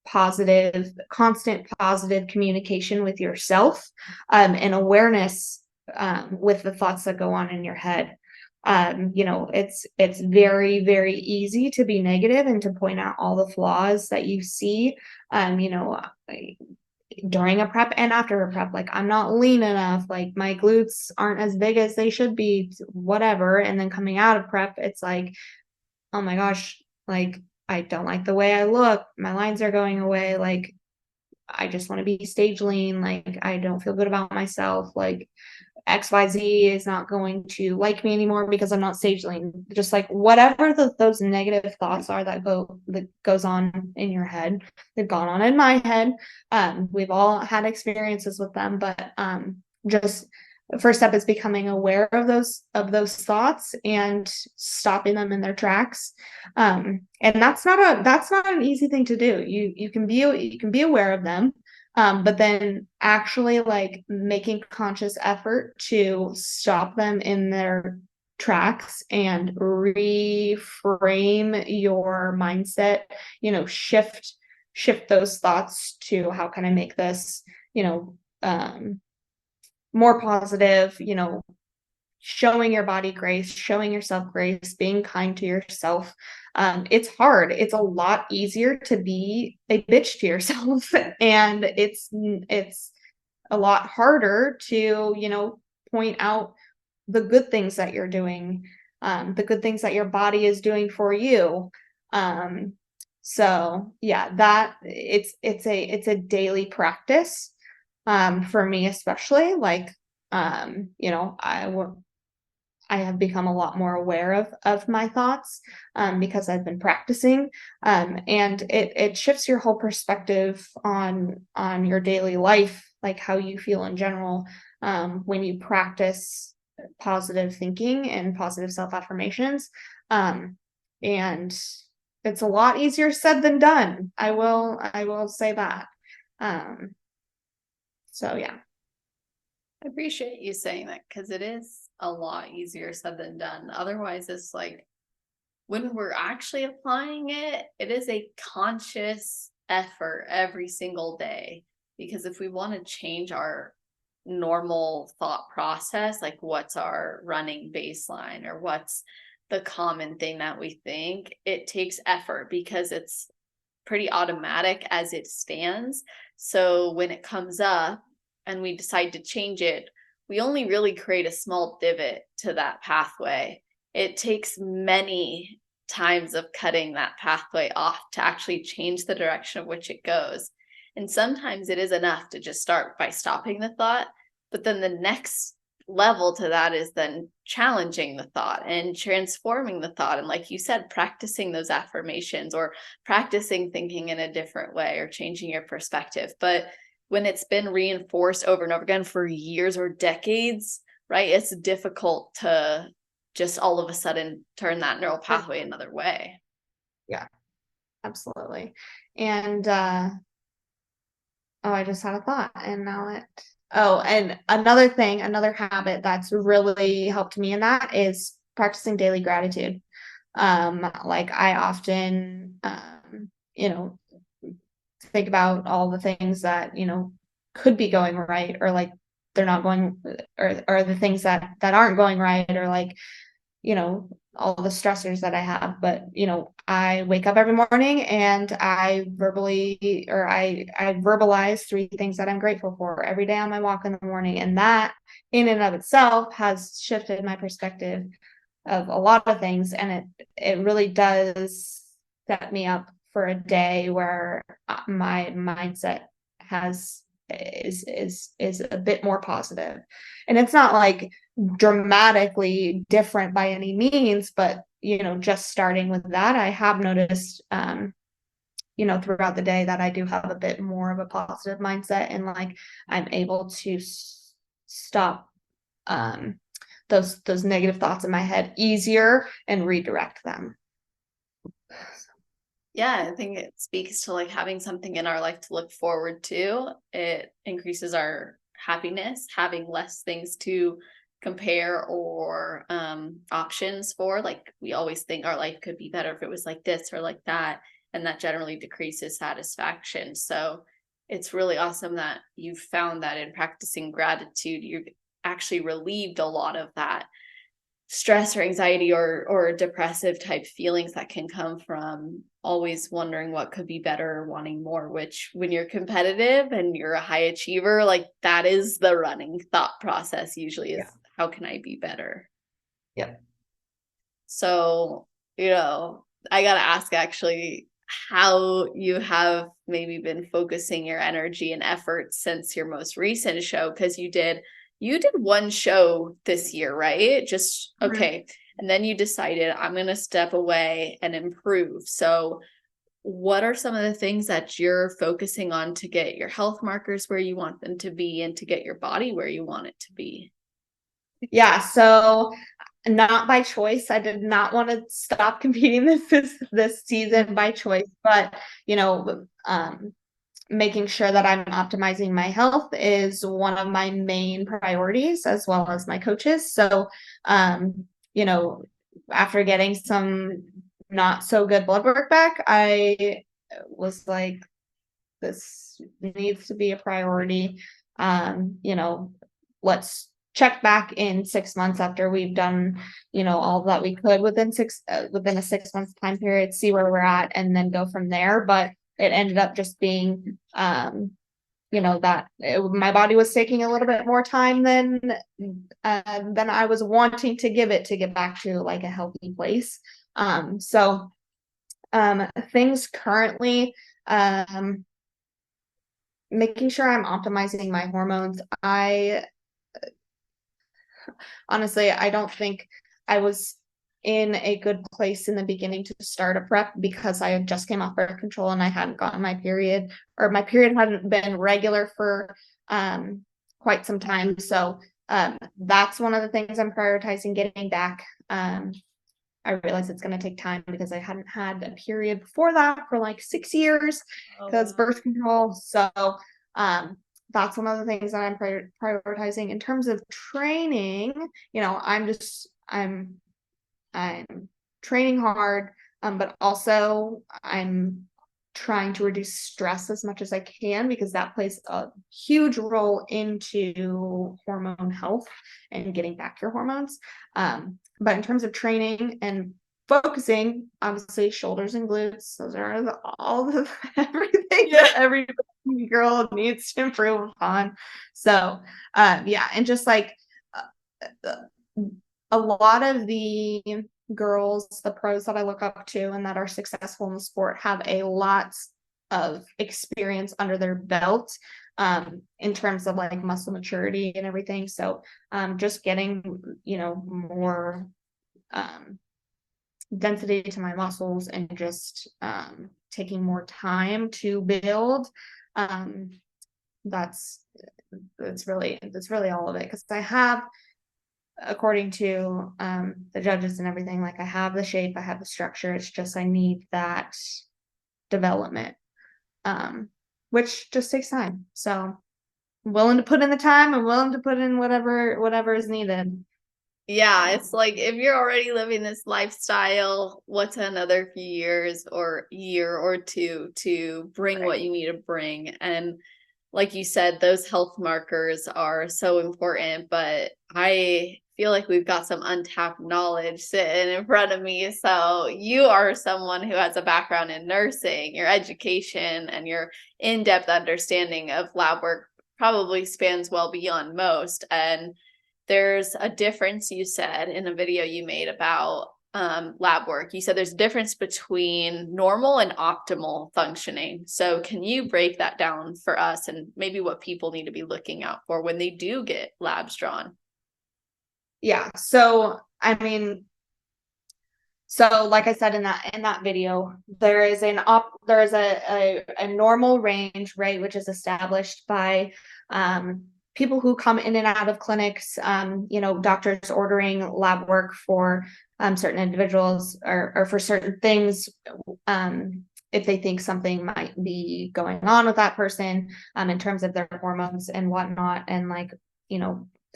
constant positive communication with yourself, and awareness, with the thoughts that go on in your head. It's very, very easy to be negative and to point out all the flaws that you see, during a prep and after a prep. Like, I'm not lean enough, like my glutes aren't as big as they should be, whatever. And then coming out of prep, it's like, oh my gosh, like I don't like the way I look. My lines are going away. Like I just want to be stage lean. Like, I don't feel good about myself. Like, XYZ is not going to like me anymore because I'm not stage lean. Just like whatever those negative thoughts are that goes on in your head, they've gone on in my head. We've all had experiences with them, but just the first step is becoming aware of those thoughts and stopping them in their tracks. And that's not an easy thing to do. You can be aware of them, but then actually like making conscious effort to stop them in their tracks and reframe your mindset, shift those thoughts to how can I make this, more positive, showing your body grace, showing yourself grace, being kind to yourself. It's hard. It's a lot easier to be a bitch to yourself, and it's a lot harder to, point out the good things that you're doing, the good things that your body is doing for you. So yeah, that it's a daily practice, for me, especially like, I have become a lot more aware of my thoughts, because I've been practicing, and it shifts your whole perspective on your daily life, like how you feel in general, when you practice positive thinking and positive self-affirmations, and it's a lot easier said than done. I will say that. So yeah. I appreciate you saying that, because it is a lot easier said than done. Otherwise, it's like when we're actually applying it, it is a conscious effort every single day. Because if we want to change our normal thought process, like what's our running baseline or what's the common thing that we think, it takes effort because it's pretty automatic as it stands. So when it comes up and we decide to change it, we only really create a small divot to that pathway. It takes many times of cutting that pathway off to actually change the direction of which it goes. And sometimes it is enough to just start by stopping the thought, but then the next level to that is then challenging the thought and transforming the thought. And like you said, practicing those affirmations or practicing thinking in a different way or changing your perspective. But when it's been reinforced over and over again for years or decades, right, it's difficult to just all of a sudden turn that neural pathway another way. Yeah, absolutely. And I just had a thought, and and another habit that's really helped me in that is practicing daily gratitude. Like I often, think about all the things that, could be going right, or like they're not going, or the things that aren't going right, or like, all the stressors that I have. But, I wake up every morning and I verbalize 3 things that I'm grateful for every day on my walk in the morning. And that in and of itself has shifted my perspective of a lot of things. And it really does set me up for a day where my mindset is a bit more positive. And it's not like dramatically different by any means, but just starting with that, I have noticed throughout the day that I do have a bit more of a positive mindset, and like I'm able to stop those negative thoughts in my head easier and redirect them. Yeah, I think it speaks to like having something in our life to look forward to. It increases our happiness, having less things to compare or options for. Like we always think our life could be better if it was like this or like that, and that generally decreases satisfaction. So it's really awesome that you've found that in practicing gratitude, you've actually relieved a lot of that stress or anxiety or depressive type feelings that can come from always wondering what could be better or wanting more, which when you're competitive and you're a high achiever, like that is the running thought process usually is, how can I be better? Yep. So, I got to ask actually, how you have maybe been focusing your energy and effort since your most recent show, because you did one show this year, right? Just okay. And then you decided, I'm going to step away and improve. So what are some of the things that you're focusing on to get your health markers where you want them to be and to get your body where you want it to be? Yeah, so not by choice. I did not want to stop competing this season by choice, but making sure that I'm optimizing my health is one of my main priorities, as well as my coaches. So, you know, after getting some not so good blood work back, I was like, this needs to be a priority. Let's check back in 6 months after we've done, all that we could within a 6 month time period, see where we're at, and then go from there. But it ended up just being, my body was taking a little bit more time than I was wanting to give it to get back to like a healthy place. So things currently, making sure I'm optimizing my hormones. Honestly, I don't think I was in a good place in the beginning to start a prep because I had just came off birth control and I hadn't gotten my period, or my period hadn't been regular for quite some time. So that's one of the things I'm prioritizing getting back. I realize it's going to take time because I hadn't had a period before that for like 6 years because birth control. So that's one of the things that I'm prioritizing in terms of training. I'm training hard, but also I'm trying to reduce stress as much as I can because that plays a huge role into hormone health and getting back your hormones. But in terms of training and focusing, obviously shoulders and glutes, those are all the everything that every girl needs to improve upon. So and just like a lot of the girls, the pros that I look up to and that are successful in the sport, have a lot of experience under their belt in terms of like muscle maturity and everything. So just getting more density to my muscles and just taking more time to build, that's really all of it, because I have, according to the judges and everything, like I have the shape, I have the structure. It's just I need that development, which just takes time. So I'm willing to put in the time. I'm willing to put in whatever is needed. Yeah, it's like if you're already living this lifestyle, what's another few years or year or two to bring what you need to bring? And like you said, those health markers are so important, but I feel like we've got some untapped knowledge sitting in front of me. So you are someone who has a background in nursing, your education and your in-depth understanding of lab work probably spans well beyond most. And there's a difference, you said in a video you made about lab work. You said there's a difference between normal and optimal functioning. So can you break that down for us and maybe what people need to be looking out for when they do get labs drawn? Yeah. So, I mean, like I said in that video, there is a normal range, right, which is established by people who come in and out of clinics, doctors ordering lab work for certain individuals or for certain things, if they think something might be going on with that person in terms of their hormones and whatnot, and like,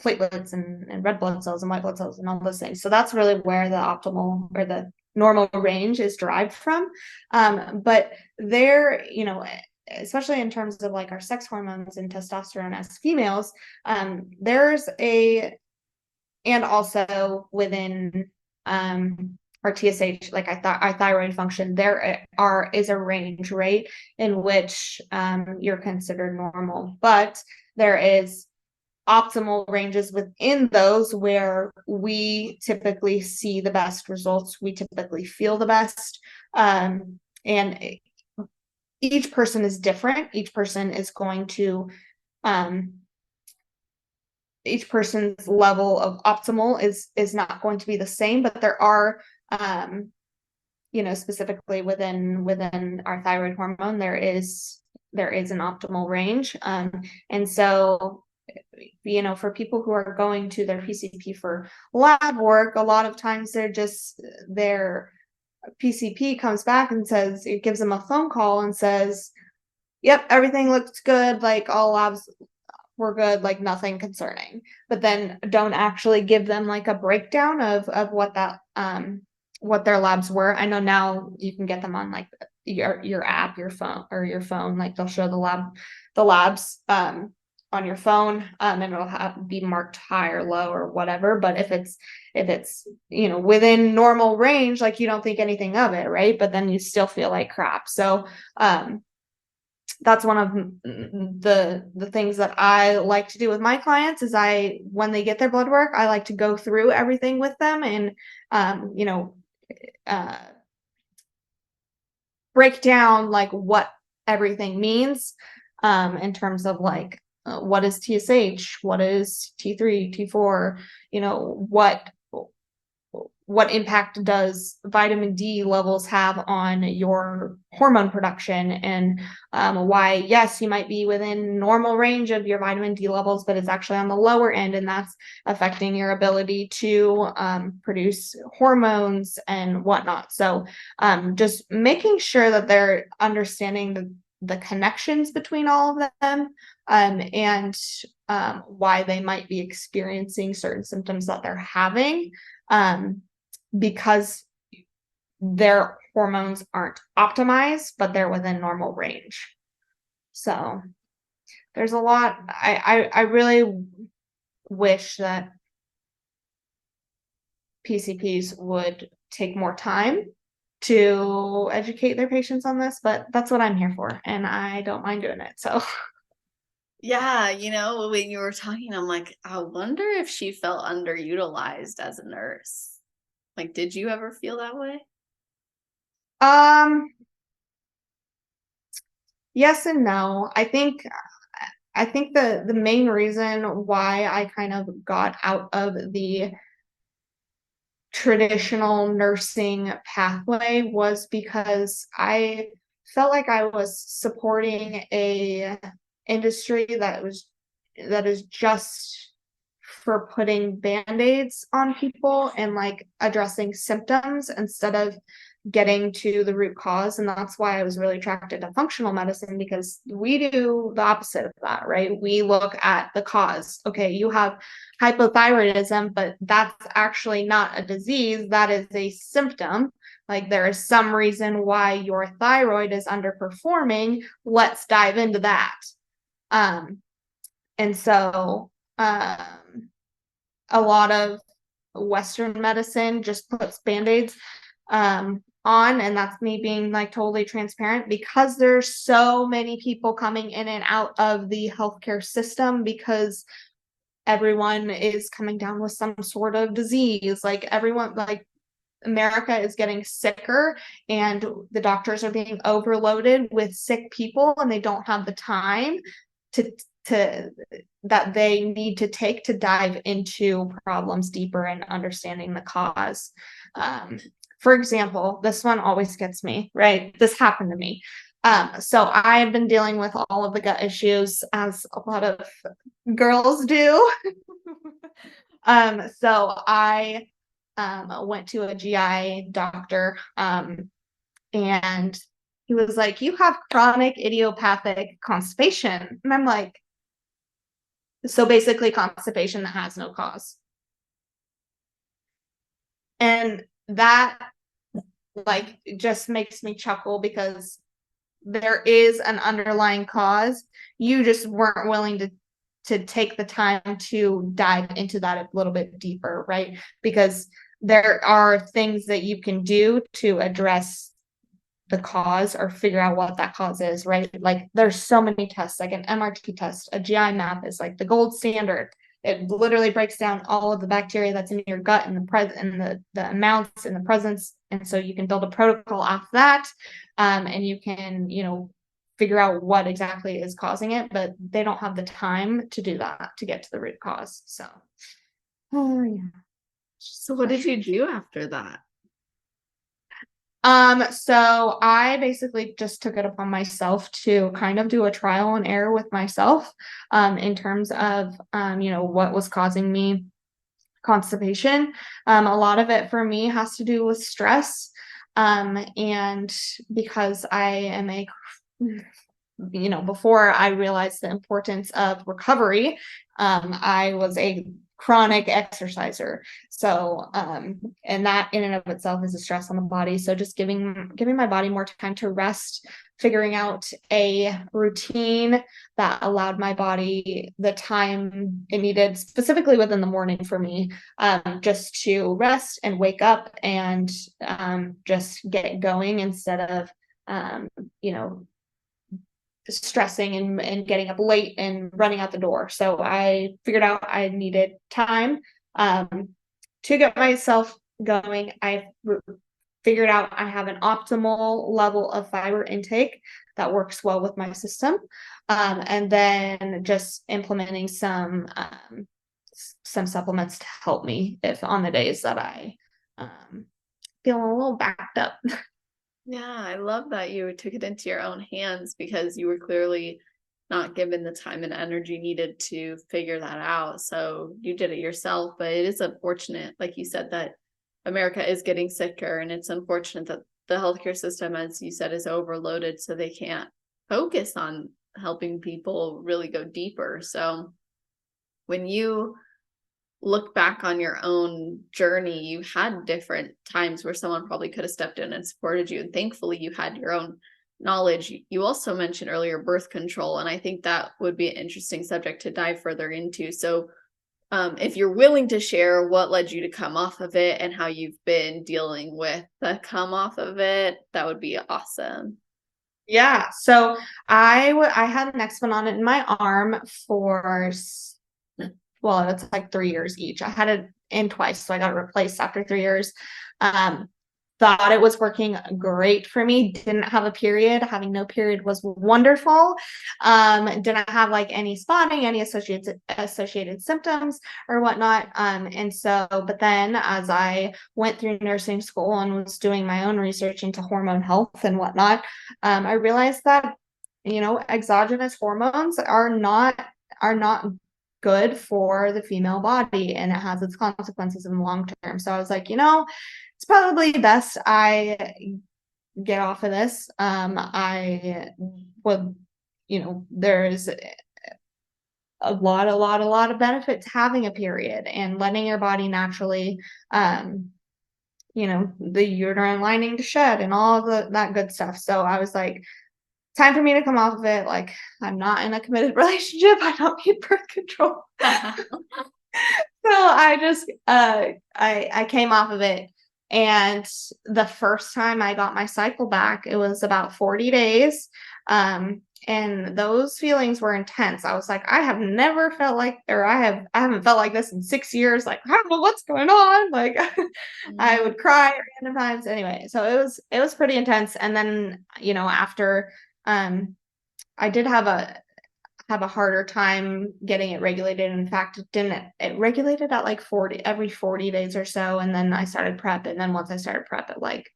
platelets and red blood cells and white blood cells and all those things. So that's really where the optimal or the normal range is derived from. But there, especially in terms of like our sex hormones and testosterone as females, and also within our TSH, like our thyroid function, is a range, right, in which you're considered normal. But there is optimal ranges within those where we typically see the best results. We typically feel the best. and each person is different. Each person is going to, each person's level of optimal is not going to be the same, but there are, specifically within our thyroid hormone, there is an optimal range. And so, for people who are going to their PCP for lab work, a lot of times their PCP comes back and says, it gives them a phone call and says, yep, everything looks good, like all labs were good, like nothing concerning, but then don't actually give them like a breakdown of what that what their labs were. I know now you can get them on like your app, your phone, like they'll show the labs on your phone, and it'll be marked high or low or whatever. But if it's within normal range, like you don't think anything of it, right? But then you still feel like crap. So that's one of the things that I like to do with my clients is when they get their blood work, I like to go through everything with them and break down like what everything means in terms of like what is TSH, what is T3, T4, what impact does vitamin D levels have on your hormone production, and why, yes, you might be within normal range of your vitamin D levels, but it's actually on the lower end, and that's affecting your ability to produce hormones and whatnot. So just making sure that they're understanding the connections between all of them, and why they might be experiencing certain symptoms that they're having, because their hormones aren't optimized, but they're within normal range. So there's a lot. I really wish that PCPs would take more time to educate their patients on this, but that's what I'm here for, and I don't mind doing it. So yeah, when you were talking, I'm like, I wonder if she felt underutilized as a nurse. Like, did you ever feel that way? Yes and no. I think the main reason why I kind of got out of the traditional nursing pathway was because I felt like I was supporting a industry that is just for putting band-aids on people and like addressing symptoms instead of getting to the root cause. And that's why I was really attracted to functional medicine, because we do the opposite of that, right? We look at the cause. Okay, you have hypothyroidism, but that's actually not a disease, that is a symptom. Like there is some reason why your thyroid is underperforming. Let's dive into that. And so a lot of Western medicine just puts band-aids on, and that's me being like totally transparent, because there's so many people coming in and out of the healthcare system, because everyone is coming down with some sort of disease. Like everyone, like America is getting sicker, and the doctors are being overloaded with sick people, and they don't have the time to that they need to take to dive into problems deeper and understanding the cause. For example, this one always gets me, right? This happened to me. So I have been dealing with all of the gut issues, as a lot of girls do. So I went to a GI doctor, and he was like, "You have chronic idiopathic constipation." And I'm like, so basically constipation that has no cause. And that like just makes me chuckle, because there is an underlying cause. You just weren't willing to take the time to dive into that a little bit deeper, right? Because there are things that you can do to address the cause or figure out what that cause is, right? Like there's so many tests, like an MRT test, a GI map is like the gold standard. it literally breaks down all of the bacteria that's in your gut and the amounts and the presence. And so you can build a protocol off that. And you can, figure out what exactly is causing it, but they don't have the time to do that to get to the root cause. So, oh yeah. So what did you do after that? So I basically just took it upon myself to kind of do a trial and error with myself, in terms of, what was causing me constipation. A lot of it for me has to do with stress. And because I am before I realized the importance of recovery, I was a chronic exerciser. So, and that in and of itself is a stress on the body. So just giving my body more time to rest, figuring out a routine that allowed my body the time it needed, specifically within the morning for me, just to rest and wake up and just get going instead of, stressing and getting up late and running out the door. So I figured out I needed time to get myself going. I figured out I have an optimal level of fiber intake that works well with my system. And then just implementing some supplements to help me if on the days that I feel a little backed up. Yeah, I love that you took it into your own hands because you were clearly not given the time and energy needed to figure that out. So you did it yourself, but it is unfortunate, like you said, that America is getting sicker, and it's unfortunate that the healthcare system, as you said, is overloaded, so they can't focus on helping people really go deeper. So when you look back on your own journey, you had different times where someone probably could have stepped in and supported you. And thankfully, you had your own knowledge. You also mentioned earlier birth control, and I think that would be an interesting subject to dive further into. So, if you're willing to share what led you to come off of it and how you've been dealing with the come off of it, that would be awesome. Yeah. So I had an explanted in my arm for well, it's like 3 years each. I had it in twice, so I got it replaced after 3 years. Thought it was working great for me. Didn't have a period. Having no period was wonderful. Didn't have like any spotting, any associated symptoms or whatnot. And so, but then as I went through nursing school and was doing my own research into hormone health and whatnot, I realized that, exogenous hormones are not good for the female body, and it has its consequences in the long term. So I was like, it's probably best I get off of this. I would, there's a lot of benefit to having a period and letting your body naturally, the uterine lining to shed and all of that good stuff. So I was like, time for me to come off of it. Like, I'm not in a committed relationship. I don't need birth control. So I just I came off of it. And the first time I got my cycle back, it was about 40 days. And those feelings were intense. I was like, I have never felt like, or I haven't felt like this in 6 years. Like, I don't know what's going on. Like, I would cry at random times. Anyway, so it was pretty intense. And then, after I did have a harder time getting it regulated. In fact, it regulated at like every 40 days or so. And then I started prep. And then once I started prep, it like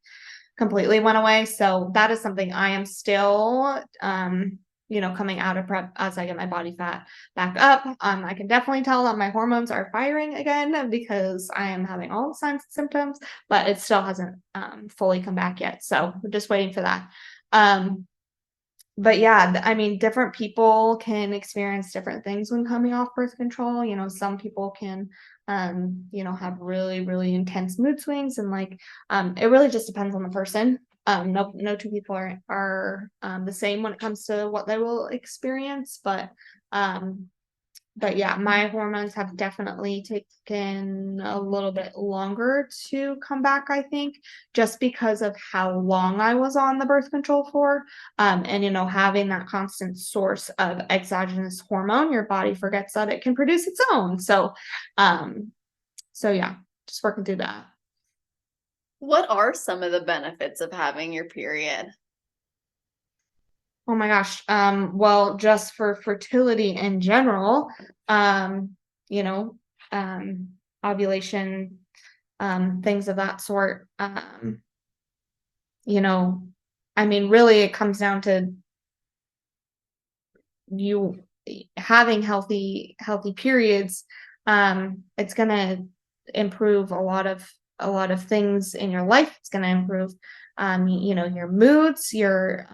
completely went away. So that is something I am still, coming out of prep as I get my body fat back up. I can definitely tell that my hormones are firing again because I am having all the signs and symptoms, but it still hasn't fully come back yet. So we're just waiting for that. But yeah, I mean, different people can experience different things when coming off birth control. Some people can, have really, really intense mood swings, and like, it really just depends on the person. No two people are the same when it comes to what they will experience, but yeah, my hormones have definitely taken a little bit longer to come back, I think, just because of how long I was on the birth control for. And having that constant source of exogenous hormone, your body forgets that it can produce its own. So yeah, just working through that. What are some of the benefits of having your period? Oh my gosh. Well, just for fertility in general, you know, ovulation, things of that sort. You know, I mean, really it comes down to you having healthy periods. It's gonna improve a lot of things in your life. It's gonna improve your moods, your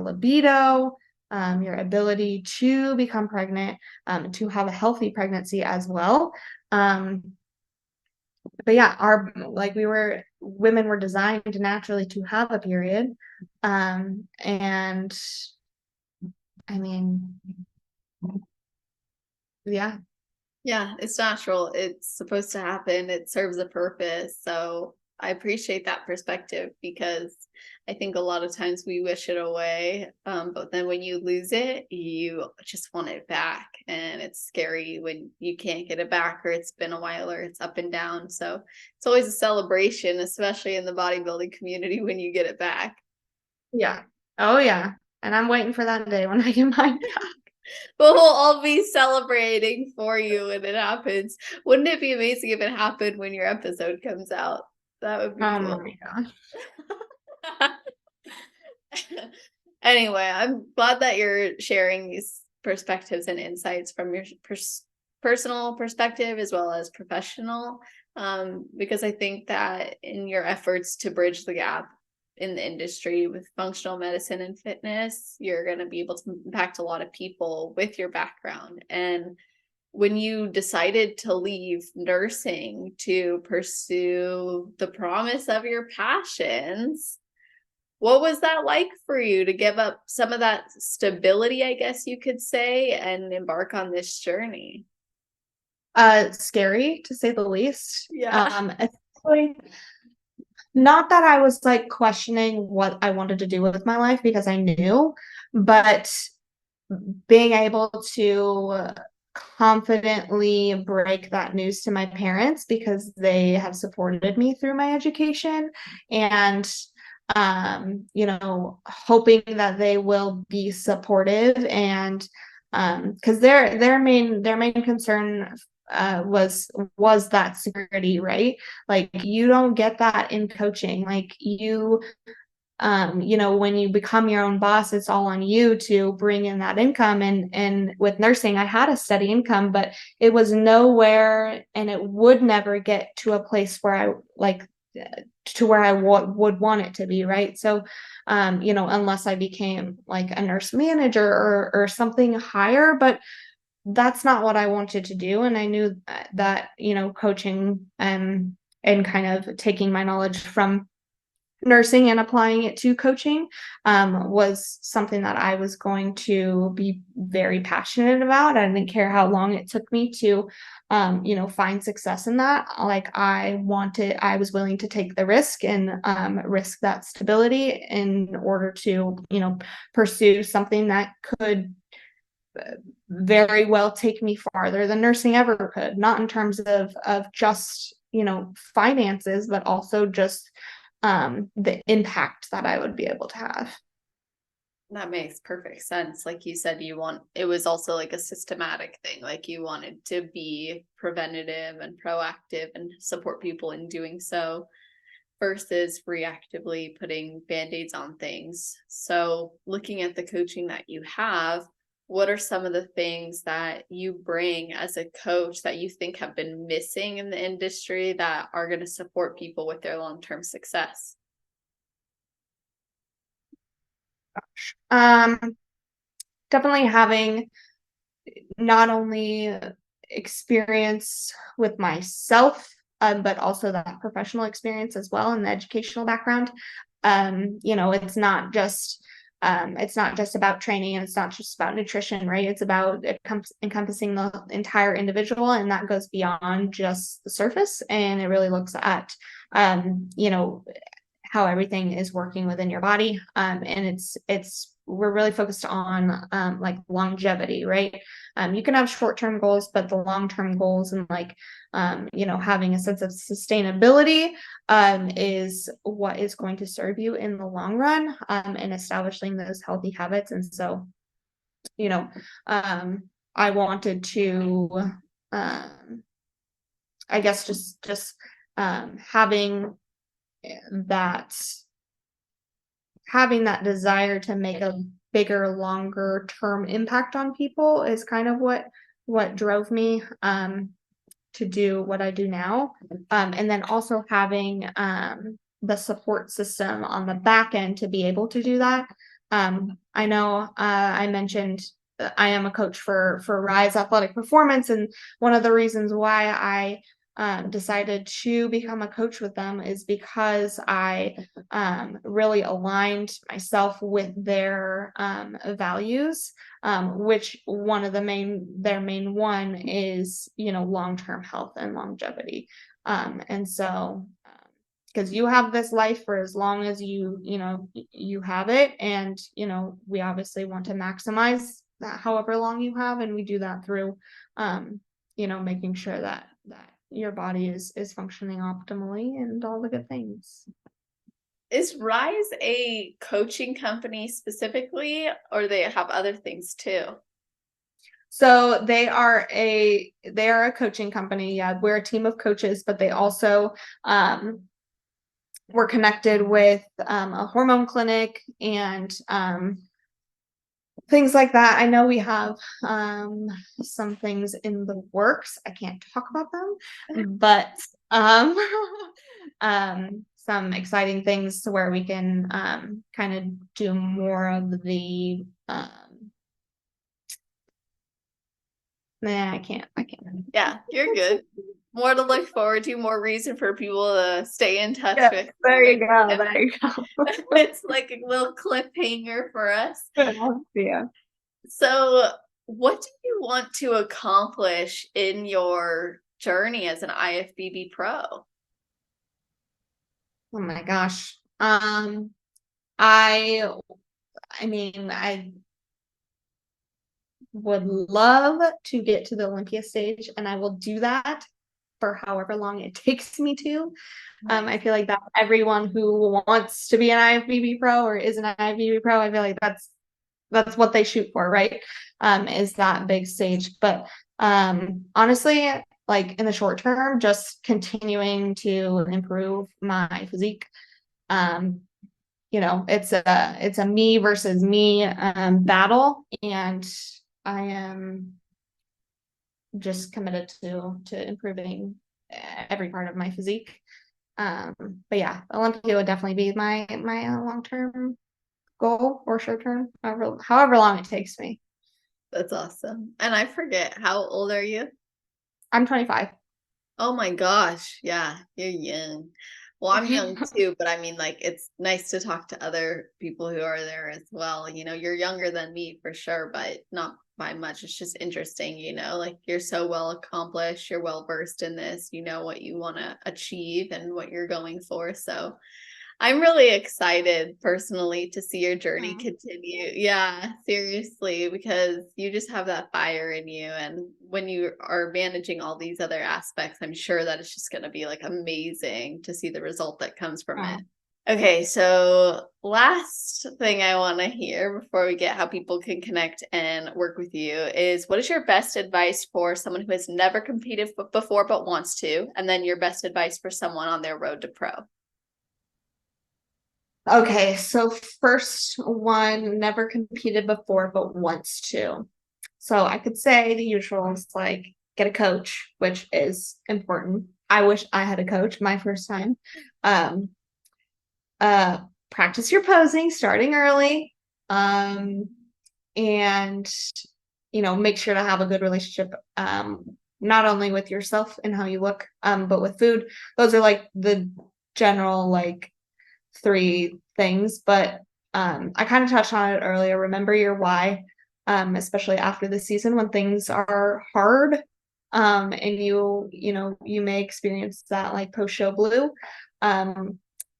libido, your ability to become pregnant, to have a healthy pregnancy as well. But yeah, women were designed naturally to have a period. And I mean, yeah. Yeah, it's natural. It's supposed to happen. It serves a purpose. So I appreciate that perspective because I think a lot of times we wish it away. But then when you lose it, you just want it back. And it's scary when you can't get it back or it's been a while or it's up and down. So it's always a celebration, especially in the bodybuilding community when you get it back. Yeah. Oh yeah. And I'm waiting for that day when I get mine back. But we'll all be celebrating for you when it happens. Wouldn't it be amazing if it happened when your episode comes out? That would be Oh cool. my gosh. Anyway, I'm glad that you're sharing these perspectives and insights from your personal perspective as well as professional, because I think that in your efforts to bridge the gap in the industry with functional medicine and fitness, you're going to be able to impact a lot of people with your background. And when you decided to leave nursing to pursue the promise of your passions, what was that like for you to give up some of that stability, I guess you could say, and embark on this journey? Scary to say the least. Yeah. Especially not that I was like questioning what I wanted to do with my life because I knew, but being able to confidently break that news to my parents because they have supported me through my education, and hoping that they will be supportive, and because their main concern was that security, right? Like you don't get that in coaching. Like when you become your own boss, it's all on you to bring in that income. And with nursing, I had a steady income, but it was nowhere, and it would never get to a place where I like to where I would want it to be, right? So, unless I became like a nurse manager or something higher, but that's not what I wanted to do. And I knew that, coaching and kind of taking my knowledge from nursing and applying it to coaching was something that I was going to be very passionate about. I didn't care how long it took me to, find success in that. Like I was willing to take the risk and risk that stability in order to, pursue something that could very well take me farther than nursing ever could, not in terms of just, finances, but also just the impact that I would be able to have. That makes perfect sense. Like you said, it was also like a systematic thing. Like you wanted to be preventative and proactive and support people in doing so versus reactively putting band-aids on things. So looking at the coaching that you have, what are some of the things that you bring as a coach that you think have been missing in the industry that are going to support people with their long-term success? Um, Definitely having not only experience with myself, but also that professional experience as well, and the educational background. It's not just It's not just about training, and it's not just about nutrition, right? It's about encompassing the entire individual, and that goes beyond just the surface. And it really looks at, you know, how everything is working within your body. And we're really focused on like longevity, right? You can have short-term goals, but the long-term goals and like, you know, having a sense of sustainability is what is going to serve you in the long run, and establishing those healthy habits. And so, you know, I wanted to, I guess just having that desire to make a bigger, longer term impact on people is kind of what drove me to do what I do now. And then also having the support system on the back end to be able to do that. I know I mentioned I am a coach for Rise Athletic Performance, and one of the reasons why I decided to become a coach with them is because I really aligned myself with their values, which one of their main one is, you know, long-term health and longevity. And so, because you have this life for as long as you have it, and, you know, we obviously want to maximize that however long you have, and we do that through, you know, making sure that your body is functioning optimally and all the good things. Is Rise a coaching company specifically, or they have other things too? So they are a coaching company. Yeah, we're a team of coaches, but they also we're connected with a hormone clinic and things like that. I know we have some things in the works. I can't talk about them, but some exciting things to where we can kind of do more of the I can't. Yeah, you're good. More to look forward to, more reason for people to stay in touch with. There you go. There you go. It's like a little cliffhanger for us. Yeah. So, what do you want to accomplish in your journey as an IFBB pro? Oh my gosh. I mean, I would love to get to the Olympia stage, and I will do that for however long it takes me to. I feel like that everyone who wants to be an IFBB pro or is an IFBB pro, I feel like that's what they shoot for, right? Is that big stage. But honestly, like in the short term, just continuing to improve my physique. You know, it's a me versus me battle, and I am just committed to improving every part of my physique. But yeah, Olympia would definitely be my long-term goal, or short-term, however long it takes me. That's awesome. And I forget, how old are you? I'm 25. Oh my gosh. Yeah, you're young. Well, I'm young too, but I mean, like, it's nice to talk to other people who are there as well. You know, you're younger than me for sure, but not by much. It's just interesting, you know, like you're so well accomplished, you're well versed in this, you know what you want to achieve and what you're going for. So I'm really excited personally to see your journey continue. Yeah, seriously, because you just have that fire in you. And when you are managing all these other aspects, I'm sure that it's just going to be like amazing to see the result that comes from it. Okay, so last thing I want to hear before we get how people can connect and work with you is, what is your best advice for someone who has never competed before but wants to? And then your best advice for someone on their road to pro? Okay, so first one, never competed before but wants to. So I could say the usual is like get a coach, which is important. I wish I had a coach my first time. Practice your posing starting early. And you know, make sure to have a good relationship, not only with yourself and how you look, but with food. Those are like the general like 3 things, but I kind of touched on it earlier. Remember your why, especially after the season when things are hard. And you may experience that like post-show blue.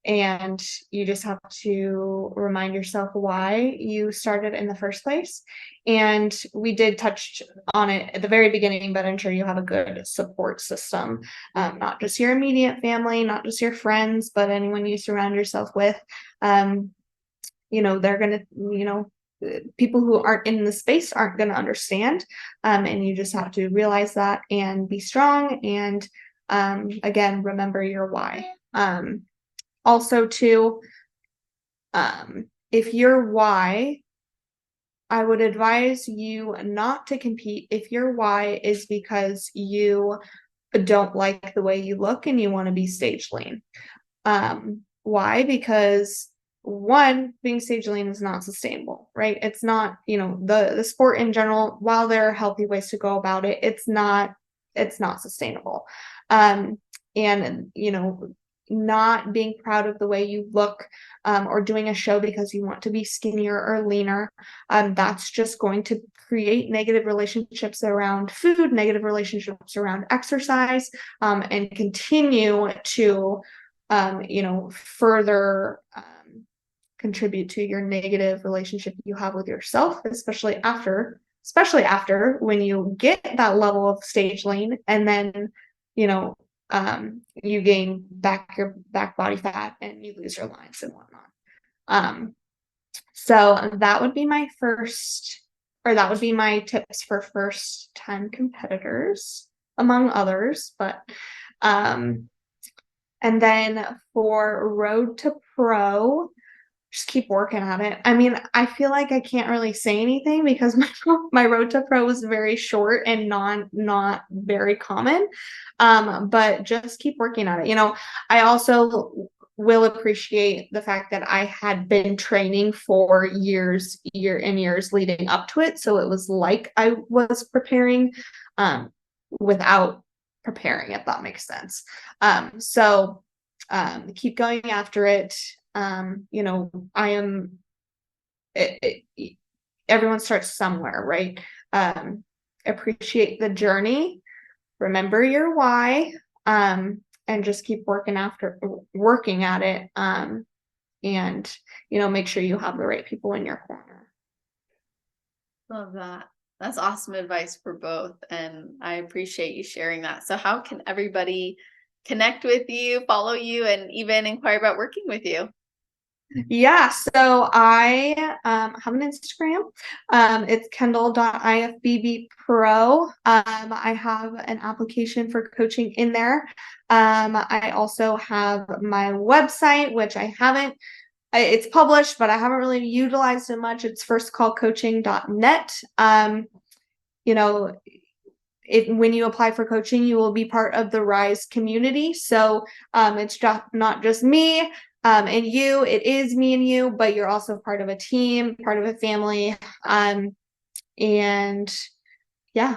And you just have to remind yourself why you started in the first place. And we did touch on it at the very beginning, but I'm sure you have a good support system, not just your immediate family, not just your friends, but anyone you surround yourself with. They're going to, people who aren't in the space aren't going to understand. And you just have to realize that and be strong. And again, remember your why. Also too, if your why, I would advise you not to compete if your why is because you don't like the way you look and you want to be stage lean. Why? Because one, being stage lean is not sustainable, right? It's not, the sport in general, while there are healthy ways to go about it, it's not sustainable. And not being proud of the way you look, or doing a show because you want to be skinnier or leaner, that's just going to create negative relationships around food, negative relationships around exercise, and continue to further contribute to your negative relationship you have with yourself, especially after when you get that level of stage lean, and then you gain back your back body fat and you lose your lines and whatnot. So that would be my tips for first time competitors, among others. But and then for road to pro, just keep working at it. I mean, I feel like I can't really say anything because my road to pro was very short and not very common. But just keep working at it. I also will appreciate the fact that I had been training for years leading up to it. So it was like I was preparing without preparing, if that makes sense. So keep going after it. Everyone starts somewhere, right? Appreciate the journey, remember your why, and just keep working at it. And make sure you have the right people in your corner. Love that. That's awesome advice for both. And I appreciate you sharing that. So how can everybody connect with you, follow you, and even inquire about working with you? Yeah, so I have an Instagram. It's Kendall.IFBB Pro. I have an application for coaching in there. I also have my website, which it's published, but I haven't really utilized it much. It's firstcallcoaching.net. When you apply for coaching, you will be part of the Rise community. So it's not just me and you, it is me and you, but you're also part of a team, part of a family. And yeah,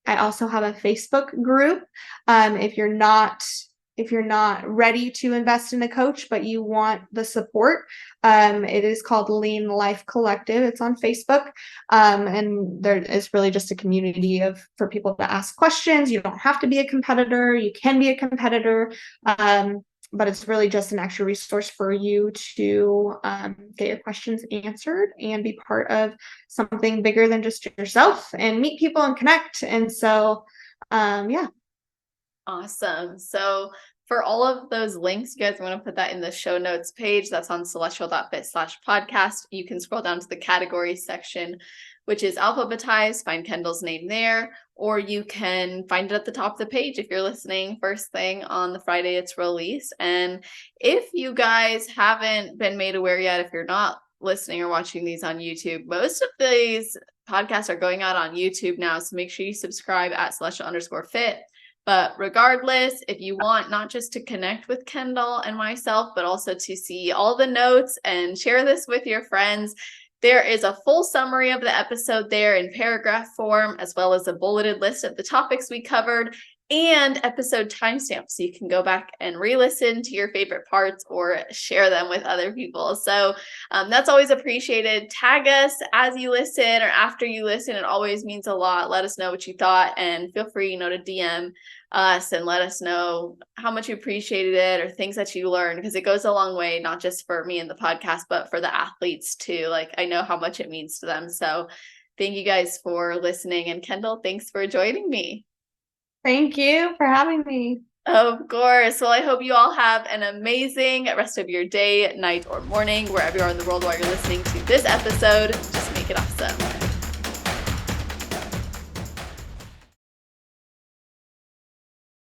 I also have a Facebook group. If you're not ready to invest in a coach, but you want the support, it is called Lean Life Collective. It's on Facebook. And there is really just a community for people to ask questions. You don't have to be a competitor. You can be a competitor. But it's really just an extra resource for you to get your questions answered and be part of something bigger than just yourself and meet people and connect. And so, yeah. Awesome. So for all of those links, you guys want to put that in the show notes page. That's on celestial.fit/podcast. You can scroll down to the category section, which is alphabetized. Find Kendall's name there, or you can find it at the top of the page if you're listening first thing on the Friday it's released. And if you guys haven't been made aware yet, if you're not listening or watching these on YouTube, most of these podcasts are going out on YouTube now. So make sure you subscribe at celestial_fit. But regardless, if you want not just to connect with Kendall and myself, but also to see all the notes and share this with your friends, there is a full summary of the episode there in paragraph form, as well as a bulleted list of the topics we covered. and episode timestamps, so you can go back and re-listen to your favorite parts or share them with other people. So that's always appreciated. Tag us as you listen or after you listen. It always means a lot. Let us know what you thought, and feel free, to DM us and let us know how much you appreciated it or things that you learned, because it goes a long way, not just for me and the podcast, but for the athletes too. Like, I know how much it means to them. So thank you guys for listening. And Kendall, thanks for joining me. Thank you for having me. Of course. Well, I hope you all have an amazing rest of your day, night, or morning, wherever you are in the world while you're listening to this episode. Just